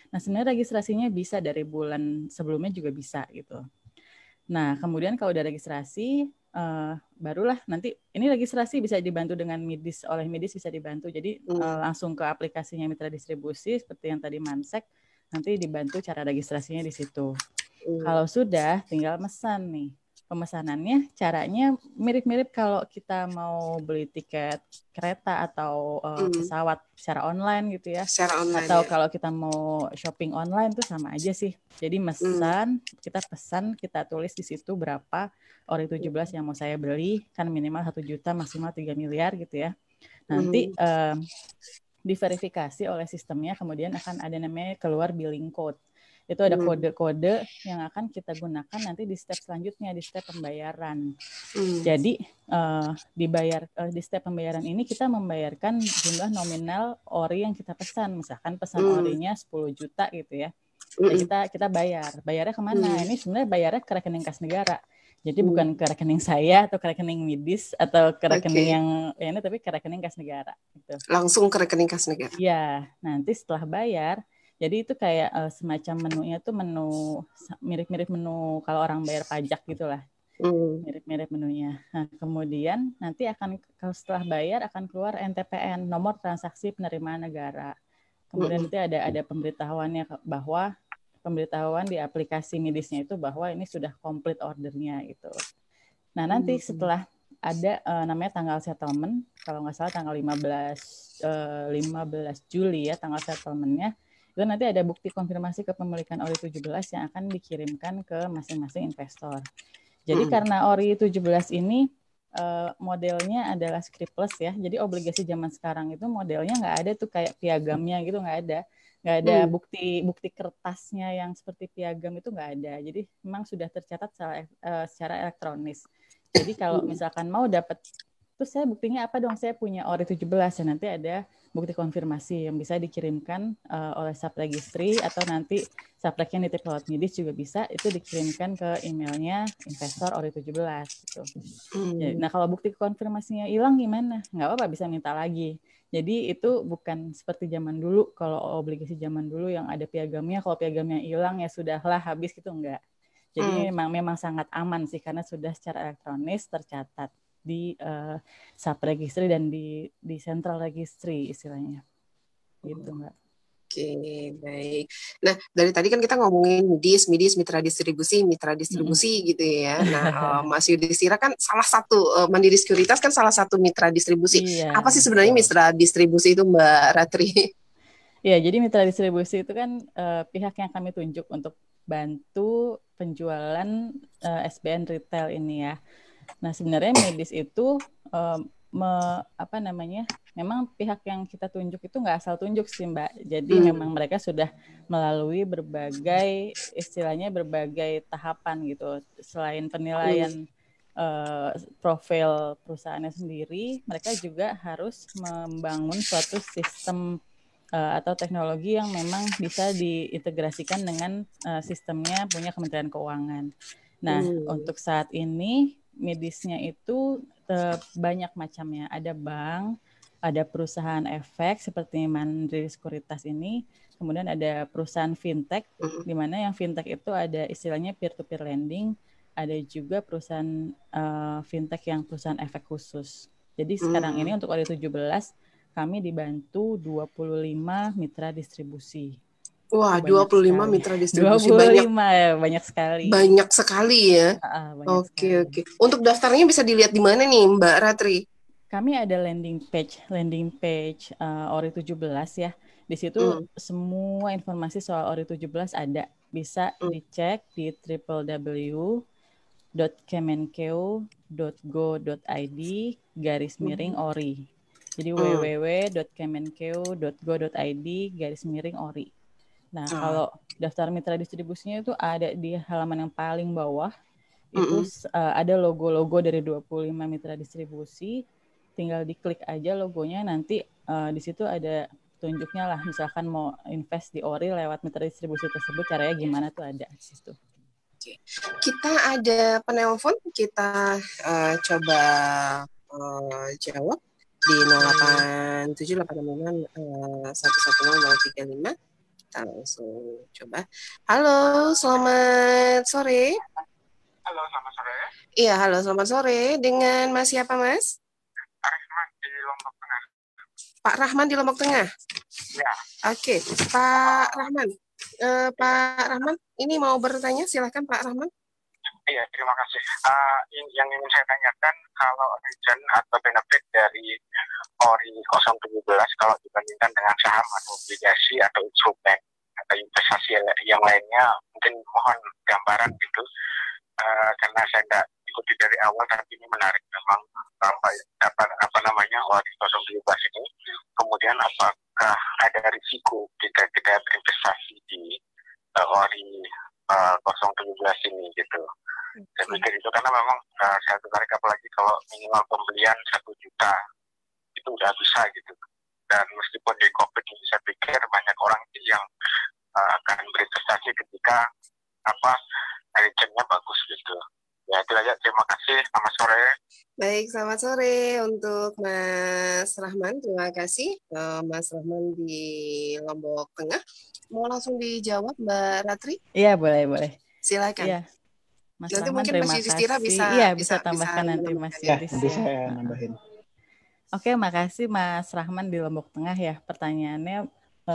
Nah, sebenarnya registrasinya bisa dari bulan sebelumnya juga bisa gitu. Nah, kemudian kalau udah registrasi, barulah nanti ini registrasi bisa dibantu dengan Midis, oleh Midis bisa dibantu. Jadi langsung ke aplikasinya mitra distribusi seperti yang tadi Mansek, nanti dibantu cara registrasinya di situ. Kalau sudah, tinggal mesan nih. Pemesanannya caranya mirip-mirip kalau kita mau beli tiket kereta atau pesawat secara online gitu ya. Secara online atau ya. Kalau kita mau shopping online tuh sama aja sih. Jadi kita pesan, kita tulis di situ berapa ori 17 yang mau saya beli, kan minimal 1 juta, maksimal 3 miliar gitu ya. Nanti diverifikasi oleh sistemnya, kemudian akan ada namanya keluar billing code. Itu ada kode-kode yang akan kita gunakan nanti di step selanjutnya, di step pembayaran. Jadi di step pembayaran ini kita membayarkan jumlah nominal ori yang kita pesan. Misalkan pesan orinya 10 juta gitu ya. Nah, kita bayarnya kemana? Ini sebenarnya bayarnya ke rekening kas negara. Jadi bukan ke rekening saya atau ke rekening Midis atau ke rekening yang ini, tapi ke rekening kas negara. Gitu. Langsung ke rekening kas negara. Iya, nanti setelah bayar, jadi itu kayak semacam menunya tuh mirip-mirip menu kalau orang bayar pajak gitulah. Mirip-mirip menunya. Nah, kemudian nanti kalau setelah bayar akan keluar NTPN, nomor transaksi penerimaan negara. Kemudian nanti ada pemberitahuannya bahwa pemberitahuan di aplikasi Midisnya itu bahwa ini sudah komplit ordernya gitu. Nah, nanti setelah ada namanya tanggal settlement, kalau nggak salah tanggal 15 Juli ya tanggal settlementnya, itu nanti ada bukti konfirmasi kepemilikan ori 17 yang akan dikirimkan ke masing-masing investor. Jadi karena ori 17 ini modelnya adalah scriptless ya, jadi obligasi zaman sekarang itu modelnya nggak ada tuh kayak piagamnya gitu, nggak ada bukti kertasnya yang seperti piagam itu nggak ada. Jadi memang sudah tercatat secara elektronis. Jadi kalau misalkan mau dapat, terus saya buktinya apa dong? Saya punya ori 17 ya, nanti ada bukti konfirmasi yang bisa dikirimkan oleh subregistry atau nanti subregnya nitip lewat Midis juga bisa, itu dikirimkan ke emailnya investor ori 17 gitu. Nah kalau bukti konfirmasinya hilang gimana? Nggak apa-apa, bisa minta lagi. Jadi itu bukan seperti zaman dulu, kalau obligasi zaman dulu yang ada piagamnya, kalau piagamnya hilang ya sudahlah habis gitu, enggak. Jadi memang sangat aman sih karena sudah secara elektronis tercatat di subregistry dan di central registry istilahnya. Gitu, Mbak. Oke, baik. Nah, dari tadi kan kita ngomongin Midis, mitra distribusi gitu ya. Nah, Mas Yudhistira kan salah satu, Mandiri Sekuritas kan salah satu mitra distribusi. Iya, apa sih sebenarnya mitra distribusi itu, Mbak Ratri? Iya, jadi mitra distribusi itu kan pihak yang kami tunjuk untuk bantu penjualan SBN retail ini ya. Nah, sebenarnya Midis itu memang pihak yang kita tunjuk itu nggak asal tunjuk sih, Mbak. Jadi memang mereka sudah melalui berbagai tahapan gitu. Selain penilaian profil perusahaannya sendiri, mereka juga harus membangun suatu sistem atau teknologi yang memang bisa diintegrasikan dengan sistemnya punya Kementerian Keuangan. Nah, untuk saat ini Midisnya itu banyak macamnya. Ada bank, ada perusahaan efek seperti Mandiri Sekuritas ini, kemudian ada perusahaan fintech, di mana yang fintech itu ada istilahnya peer-to-peer lending, ada juga perusahaan fintech yang perusahaan efek khusus. Jadi sekarang ini untuk ori 17 kami dibantu 25 mitra distribusi. Wah, 25 sekali. Mitra distribusi 25 banyak sekali. Banyak sekali ya. Oke. Untuk daftarnya bisa dilihat di mana nih, Mbak Ratri? Kami ada landing page ori 17 ya. Di situ semua informasi soal ori 17 ada. Bisa dicek di www.kemenkeu.go.id/ori. Jadi www.kemenkeu.go.id/ori. Nah, kalau daftar mitra distribusinya itu ada di halaman yang paling bawah. Itu ada logo-logo dari 25 mitra distribusi. Tinggal diklik aja logonya, nanti di situ ada tunjuknya lah. Misalkan mau invest di ori lewat mitra distribusi tersebut, caranya gimana tuh ada di situ. Kita ada penelpon, kita coba jawab di 08785111035. Kita langsung coba. Halo, selamat sore. Halo, selamat sore. Iya, halo, selamat sore. Dengan Mas siapa, Mas? Rahman di Lombok Tengah. Pak Rahman di Lombok Tengah. Ya, Oke, Pak Rahman. Pak Rahman, ini mau bertanya, silakan Pak Rahman. iya, terima kasih. Yang ingin saya tanyakan, kalau return atau benefit dari ORI 017 kalau dibandingkan dengan saham atau obligasi atau instrumen atau investasi yang lainnya, mungkin mohon gambaran gitu. Karena saya nggak ikuti dari awal, tapi ini menarik memang apa namanya ORI 017 ini. Kemudian apakah ada risiko jika kita berinvestasi di ORI 017 ini gitu. Saya pikir itu karena memang saya tertarik apalagi kalau minimal pembelian 1 juta itu udah bisa gitu. Dan meskipun di COVID ini saya pikir banyak orang yang akan berinvestasi ketika return-nya bagus gitu. Ya itu aja, terima kasih, selamat sore. Baik, selamat sore untuk Mas Rahman. Terima kasih Mas Rahman di Lombok Tengah. Mau langsung dijawab Mbak Ratri? Iya, boleh. Silakan. Iya. Mas Nanti Rahman, mungkin terima Mas Yudhistira kasih. Bisa tambahkan nanti Mas Yudhis. Nanti saya nambahin. Oke, makasih Mas Rahman di Lombok Tengah ya. Pertanyaannya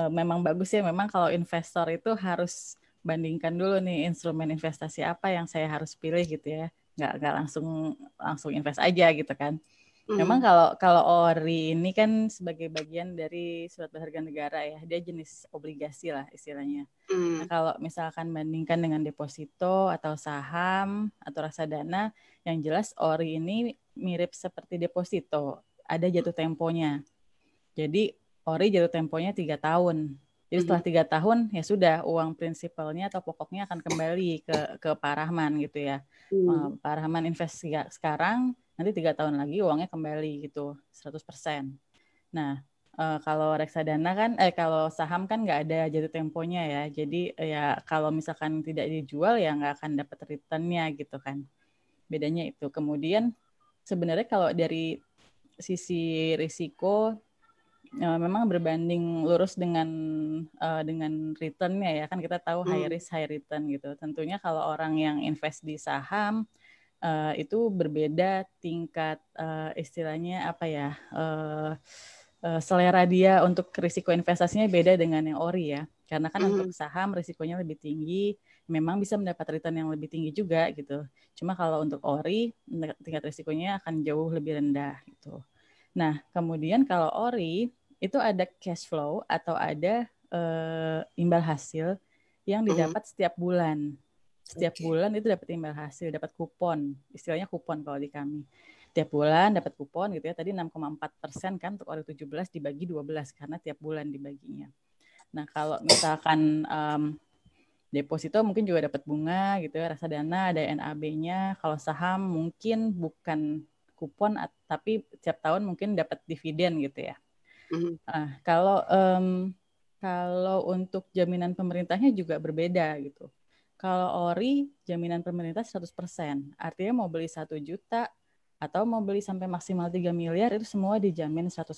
memang bagus ya. Memang kalau investor itu harus bandingkan dulu nih instrumen investasi apa yang saya harus pilih gitu ya. Nggak langsung invest aja gitu kan. Memang kalau ORI ini kan sebagai bagian dari surat berharga negara ya, dia jenis obligasi lah istilahnya. Nah, kalau misalkan bandingkan dengan deposito atau saham atau reksadana, yang jelas ORI ini mirip seperti deposito, ada jatuh temponya. Jadi ORI jatuh temponya 3 tahun. Jadi setelah 3 tahun ya sudah uang prinsipalnya atau pokoknya akan kembali ke Pak Rahman gitu ya. Pak Rahman invest sekarang, nanti 3 tahun lagi uangnya kembali gitu 100%. Nah, kalau reksadana kan kalau saham kan nggak ada jatuh temponya ya. Jadi ya kalau misalkan tidak dijual ya nggak akan dapat return-nya gitu kan. Bedanya itu. Kemudian sebenarnya kalau dari sisi risiko memang berbanding lurus dengan return-nya ya, kan kita tahu high risk high return gitu. Tentunya kalau orang yang invest di saham itu berbeda tingkat istilahnya apa ya, selera dia untuk risiko investasinya beda dengan yang ORI ya. Karena kan untuk saham risikonya lebih tinggi, memang bisa mendapat return yang lebih tinggi juga gitu. Cuma kalau untuk ORI tingkat risikonya akan jauh lebih rendah gitu. Nah, kemudian kalau ORI itu ada cash flow atau ada imbal hasil yang didapat setiap bulan. Setiap bulan itu dapat imbal hasil, dapat kupon. Istilahnya kupon kalau di kami. Tiap bulan dapat kupon gitu ya. Tadi 6,4% kan untuk ORI 17 dibagi 12 karena tiap bulan dibaginya. Nah, kalau misalkan deposito mungkin juga dapat bunga gitu ya, reksadana ada NAB-nya. Kalau saham mungkin bukan kupon tapi tiap tahun mungkin dapat dividen gitu ya. Kalau untuk jaminan pemerintahnya juga berbeda gitu. Kalau ORI jaminan pemerintah 100%. Artinya mau beli 1 juta atau mau beli sampai maksimal 3 miliar itu semua dijamin 100%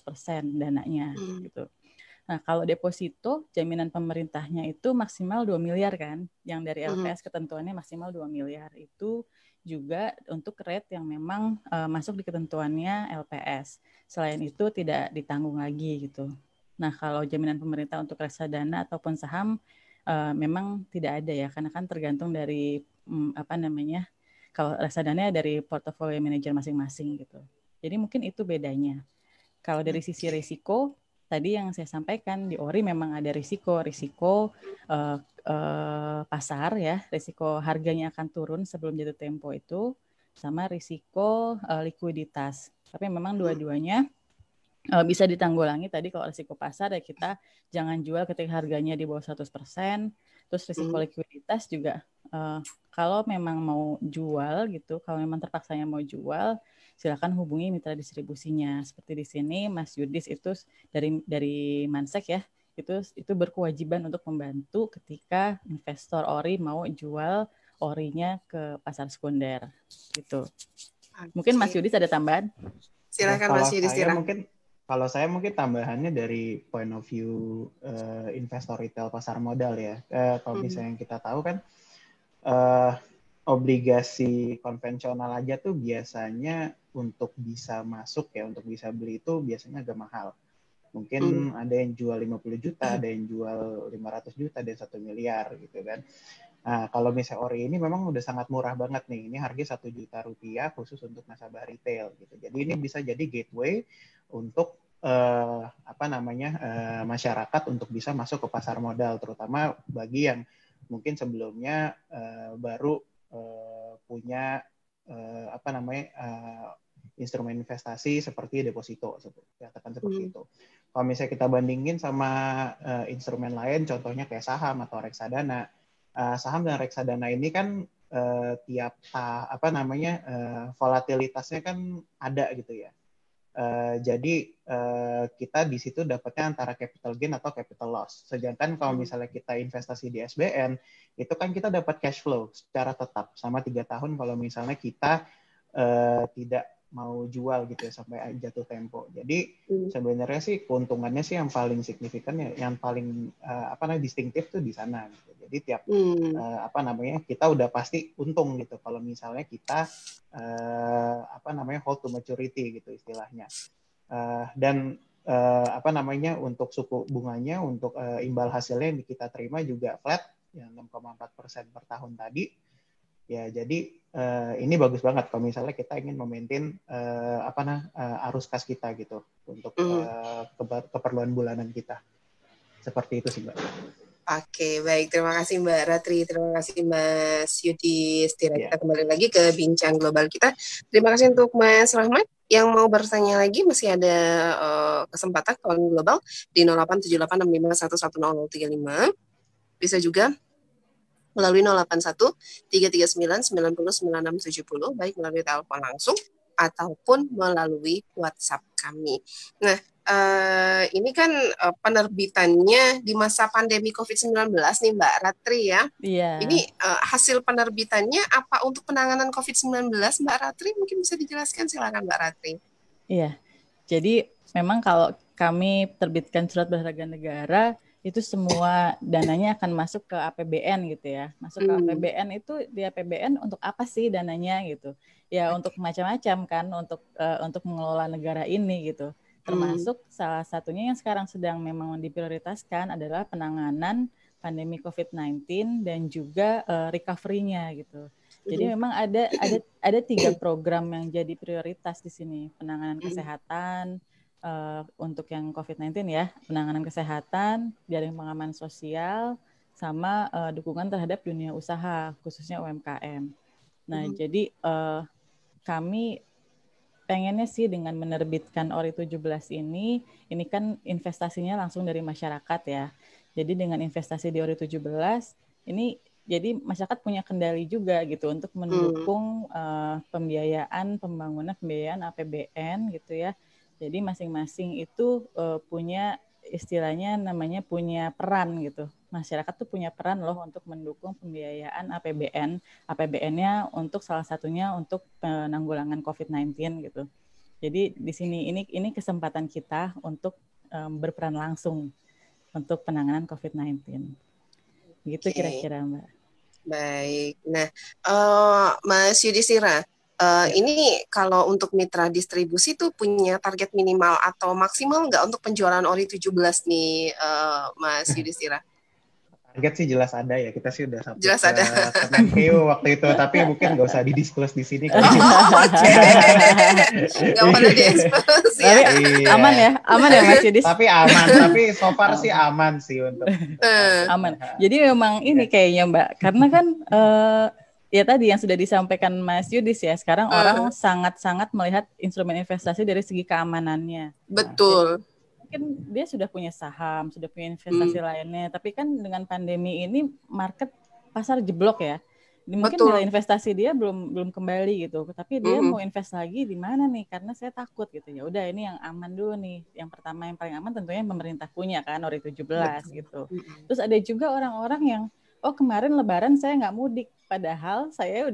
dananya gitu. Nah, kalau deposito, jaminan pemerintahnya itu maksimal 2 miliar kan, yang dari LPS ketentuannya maksimal 2 miliar. Itu juga untuk rate yang memang masuk di ketentuannya LPS. Selain itu tidak ditanggung lagi gitu. Nah, kalau jaminan pemerintah untuk reksadana ataupun saham memang tidak ada ya, karena kan tergantung dari kalau reksadana dari portofolio manajer masing-masing gitu. Jadi mungkin itu bedanya. Kalau dari sisi risiko, tadi yang saya sampaikan di ORI memang ada risiko pasar ya, risiko harganya akan turun sebelum jatuh tempo itu, sama risiko likuiditas. Tapi memang dua-duanya bisa ditanggulangi. Tadi kalau risiko pasar ya kita jangan jual ketika harganya di bawah 100%. Terus risiko likuiditas juga kalau memang mau jual gitu, kalau memang terpaksanya mau jual, silakan hubungi mitra distribusinya. Seperti di sini Mas Yudis itu dari Mansek ya, itu berkewajiban untuk membantu ketika investor ORI mau jual ORI-nya ke pasar sekunder gitu. Mungkin Mas Yudis ada tambahan? Silakan Mas Yudis. Kalau saya mungkin tambahannya dari point of view investor retail pasar modal ya. Kalau misalnya kita tahu kan obligasi konvensional aja tuh biasanya untuk bisa masuk ya, untuk bisa beli itu biasanya agak mahal. Mungkin ada yang jual 50 juta, ada yang jual 500 juta, ada yang 1 miliar gitu kan. Nah, kalau misalnya ori ini memang udah sangat murah banget nih. Ini harga 1 juta rupiah khusus untuk nasabah retail gitu. Jadi ini bisa jadi gateway untuk masyarakat untuk bisa masuk ke pasar modal, terutama bagi yang mungkin sebelumnya baru punya instrumen investasi seperti deposito, katakan seperti itu. Kalau misalnya kita bandingin sama instrumen lain, contohnya kayak saham atau reksadana, saham dan reksadana ini kan volatilitasnya kan ada gitu ya. Jadi kita di situ dapatnya antara capital gain atau capital loss. Sedangkan kalau misalnya kita investasi di SBN, itu kan kita dapat cash flow secara tetap sama 3 tahun kalau misalnya kita tidak mau jual gitu ya sampai jatuh tempo. Jadi sebenarnya sih keuntungannya sih yang paling signifikan ya, yang paling distintif tuh di sana gitu. Jadi tiap kita udah pasti untung gitu kalau misalnya kita hold to maturity gitu istilahnya. Dan untuk suku bunganya, untuk imbal hasilnya yang kita terima juga flat yang 6,4% per tahun tadi. Ya, jadi ini bagus banget kalau misalnya kita ingin memaintain arus kas kita gitu untuk keperluan bulanan kita. Seperti itu sih, Mbak. Oke, baik. Terima kasih Mbak Ratri. Terima kasih Mas Yudi Stira. Kita kembali lagi ke bincang global kita. Terima kasih untuk Mas Rahmat. Yang mau bertanya lagi masih ada kesempatan kawan global di 087865110035. Bisa juga melalui 081 339 90 9670, baik melalui telepon langsung ataupun melalui WhatsApp kami. Nah, ini kan penerbitannya di masa pandemi COVID-19 nih Mbak Ratri ya. Iya. Ini hasil penerbitannya apa untuk penanganan COVID-19 Mbak Ratri? Mungkin bisa dijelaskan, silakan Mbak Ratri. Iya, jadi memang kalau kami terbitkan surat berharga negara, itu semua dananya akan masuk ke APBN gitu ya. Masuk ke APBN itu, di APBN untuk apa sih dananya gitu. Ya untuk macam-macam kan, untuk mengelola negara ini gitu. Termasuk salah satunya yang sekarang sedang memang diprioritaskan adalah penanganan pandemi COVID-19 dan juga recovery-nya gitu. Jadi memang ada 3 program yang jadi prioritas di sini. Penanganan kesehatan, untuk yang COVID-19 ya, penanganan kesehatan, jaring pengaman sosial, sama dukungan terhadap dunia usaha, khususnya UMKM. Nah, jadi kami pengennya sih dengan menerbitkan ORI 17 ini kan investasinya langsung dari masyarakat ya. Jadi dengan investasi di ORI 17, ini jadi masyarakat punya kendali juga gitu untuk mendukung pembiayaan APBN gitu ya. Jadi masing-masing itu punya istilahnya namanya punya peran gitu. Masyarakat tuh punya peran loh untuk mendukung pembiayaan APBN-nya untuk salah satunya untuk penanggulangan COVID-19 gitu. Jadi di sini ini kesempatan kita untuk berperan langsung untuk penanganan COVID-19. Gitu kira-kira Mbak. Baik. Nah, Mas Yudhistira, ini kalau untuk mitra distribusi tuh punya target minimal atau maksimal nggak untuk penjualan ORI 17 nih, Mas Yudhistira? Target sih jelas ada ya, kita sih udah sampai jelas ada. Kemenkeu waktu itu, tapi mungkin nggak usah didisclose di sini. Nggak boleh di-expose ya. Aman ya Mas Yudis. Tapi so far sih aman sih untuk. Aman. Jadi memang ini kayaknya Mbak, karena kan ya tadi yang sudah disampaikan Mas Yudis ya, sekarang orang sangat-sangat melihat instrumen investasi dari segi keamanannya. Betul. Mungkin dia sudah punya saham, sudah punya investasi lainnya, tapi kan dengan pandemi ini pasar jeblok ya. Mungkin nilai investasi dia belum kembali gitu, tapi dia mau invest lagi di mana nih? Karena saya takut gitu. Ya udah ini yang aman dulu nih. Yang pertama yang paling aman tentunya pemerintah punya kan ORI 17 gitu. Terus ada juga orang-orang yang kemarin Lebaran saya nggak mudik, padahal saya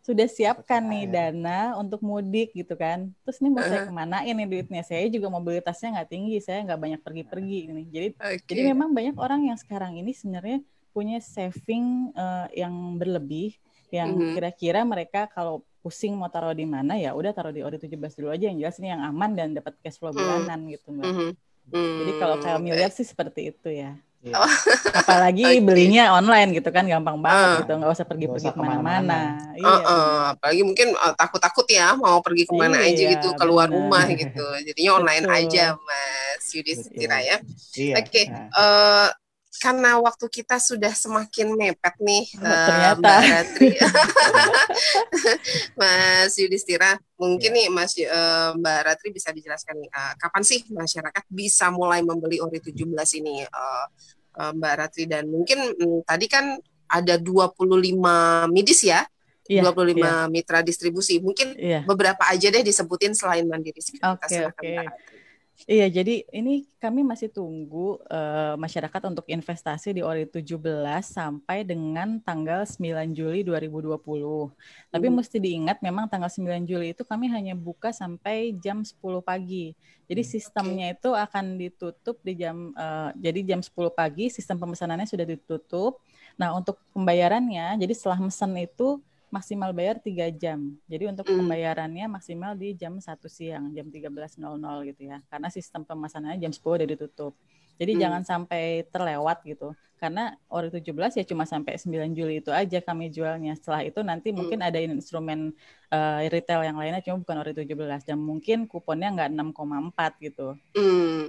sudah siapkan nih dana untuk mudik gitu kan. Terus ini mau saya kemanain nih duitnya? Saya juga mobilitasnya nggak tinggi, saya nggak banyak pergi-pergi ini. Jadi memang banyak orang yang sekarang ini sebenarnya punya saving yang berlebih, yang kira-kira mereka kalau pusing mau taruh di mana, ya udah taruh di Ori 17 dulu aja, yang jelas ini yang aman dan dapat cash flow bulanan gitu Mbak. Jadi kalau kami lihat sih seperti itu ya. Iya. Apalagi belinya online gitu kan, gampang banget gitu, nggak usah pergi-pergi kemana-mana. Iya, apalagi mungkin takut-takut ya mau pergi kemana aja iya, gitu, keluar bener. rumah gitu. Jadinya online Betul. aja Mas Yudhistira ya. Iya. Oke, karena waktu kita sudah semakin mepet nih, ternyata Mbak Ratri, Mas Yudhistira, mungkin nih Mbak Ratri bisa dijelaskan nih, kapan sih masyarakat bisa mulai membeli Ori 17 ini, Mbak Ratri, dan mungkin tadi kan ada 25 midis ya, 25 mitra distribusi, mungkin beberapa aja deh disebutin selain Mandiri Sekuritas. Silakan Mbak Ratri. Iya, jadi ini kami masih tunggu masyarakat untuk investasi di Ori 17 sampai dengan tanggal 9 Juli 2020. Tapi mesti diingat memang tanggal 9 Juli itu kami hanya buka sampai jam 10 pagi. Jadi sistemnya itu akan ditutup di jadi jam 10 pagi sistem pemesanannya sudah ditutup. Nah, untuk pembayarannya, jadi setelah mesen itu maksimal bayar 3 jam. Jadi untuk pembayarannya maksimal di jam 1 siang, jam 13.00 gitu ya. Karena sistem pemesanannya jam 10 udah ditutup. Jadi jangan sampai terlewat gitu. Karena Ori 17 ya cuma sampai 9 Juli itu aja kami jualnya. Setelah itu nanti mungkin ada instrumen retail yang lainnya, cuma bukan Ori 17. Dan mungkin kuponnya nggak 6,4 gitu.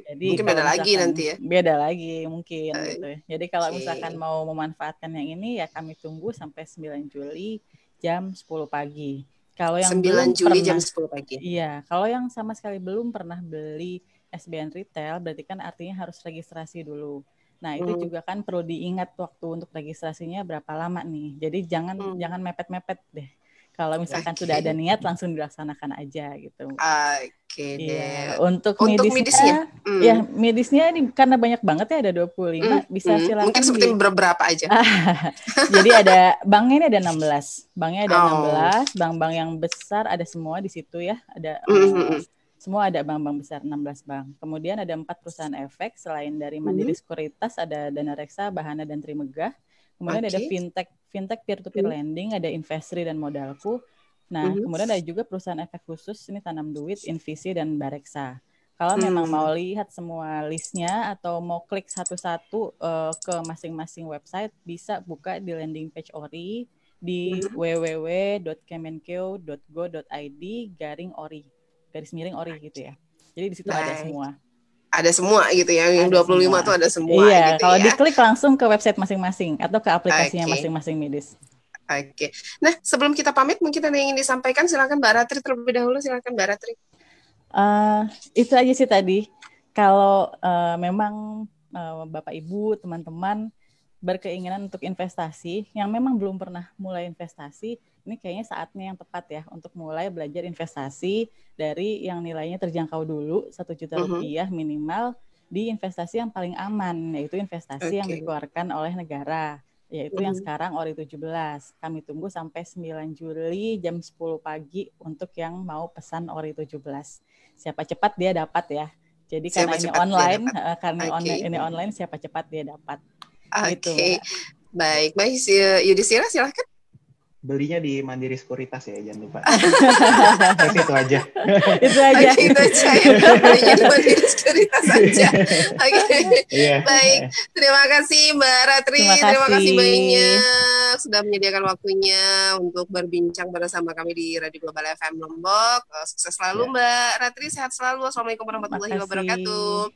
Jadi mungkin beda lagi nanti ya. Beda lagi mungkin gitu ya. Jadi kalau misalkan mau memanfaatkan yang ini ya kami tunggu sampai 9 Juli jam 10 pagi. Kalau yang 9 Juli jam 10 pagi. Iya, kalau yang sama sekali belum pernah beli SBN Retail, berarti kan artinya harus registrasi dulu. Nah, itu juga kan perlu diingat waktu untuk registrasinya berapa lama nih. Jadi jangan mepet-mepet deh. Kalau misalkan sudah ada niat langsung dilaksanakan aja gitu. Oke deh. deh. Untuk midisnya, ya midisnya ini karena banyak banget ya, ada 25, bisa silakan. Mungkin seperti beberapa aja. Jadi ada banknya ini ada 16. Banknya ada 16, bank-bank yang besar ada semua di situ ya. Ada semua ada bank-bank besar, 16 bank. Kemudian ada 4 perusahaan efek selain dari Mandiri Sekuritas, ada Dana Reksa, Bahana dan Trimegah. Kemudian ada fintech peer-to-peer lending, ada Investri dan Modalku. Nah, kemudian ada juga perusahaan efek khusus, ini Tanam Duit, Invisi, dan Bareksa. Kalau memang mau lihat semua listnya atau mau klik satu-satu ke masing-masing website, bisa buka di landing page Ori di www.kemenkeu.go.id/ori, /ori gitu ya. Jadi di situ ada semua. Ada semua gitu ya, yang 25 semua. Tuh ada semua. Iya, gitu kalau ya. Diklik langsung ke website masing-masing atau ke aplikasinya masing-masing midis. Oke. Nah, sebelum kita pamit, mungkin ada yang ingin disampaikan, silakan Mbak Ratri terlebih dahulu, silakan Mbak Ratri. Itu aja sih tadi. Kalau memang Bapak Ibu, teman-teman berkeinginan untuk investasi, yang memang belum pernah mulai investasi, ini kayaknya saatnya yang tepat ya untuk mulai belajar investasi dari yang nilainya terjangkau dulu, 1 juta rupiah minimal, di investasi yang paling aman, yaitu investasi yang dikeluarkan oleh negara, yaitu yang sekarang Ori 17. Kami tunggu sampai 9 Juli jam 10 pagi untuk yang mau pesan Ori 17. Siapa cepat dia dapat ya. Jadi karena ini online, ini online, siapa cepat dia dapat. Oke, baik. Mbak Yudhistira, silahkan. Belinya di Mandiri Sekuritas ya, jangan lupa. Itu aja. Itu aja. Itu aja ya, belinya di Mandiri Sekuritas aja. Oke, baik. Terima kasih Mbak Ratri. Terima kasih banyak sudah menyediakan waktunya untuk berbincang bersama kami di Radio Global FM Lombok. Sukses selalu Mbak Ratri, sehat selalu. Assalamualaikum warahmatullahi wabarakatuh.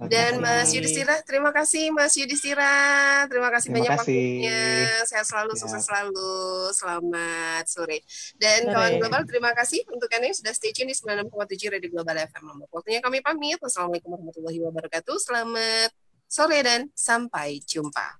Dan Mas Yudhistira, terima kasih Mas Yudhistira, terima kasih banyak waktunya, sehat selalu, sukses selalu, selamat sore. Dan kawan global, terima kasih untuk Anda yang sudah stay tune di 96,7 Radio Global FM Lombok. Waktunya kami pamit, wassalamualaikum warahmatullahi wabarakatuh, selamat sore dan sampai jumpa.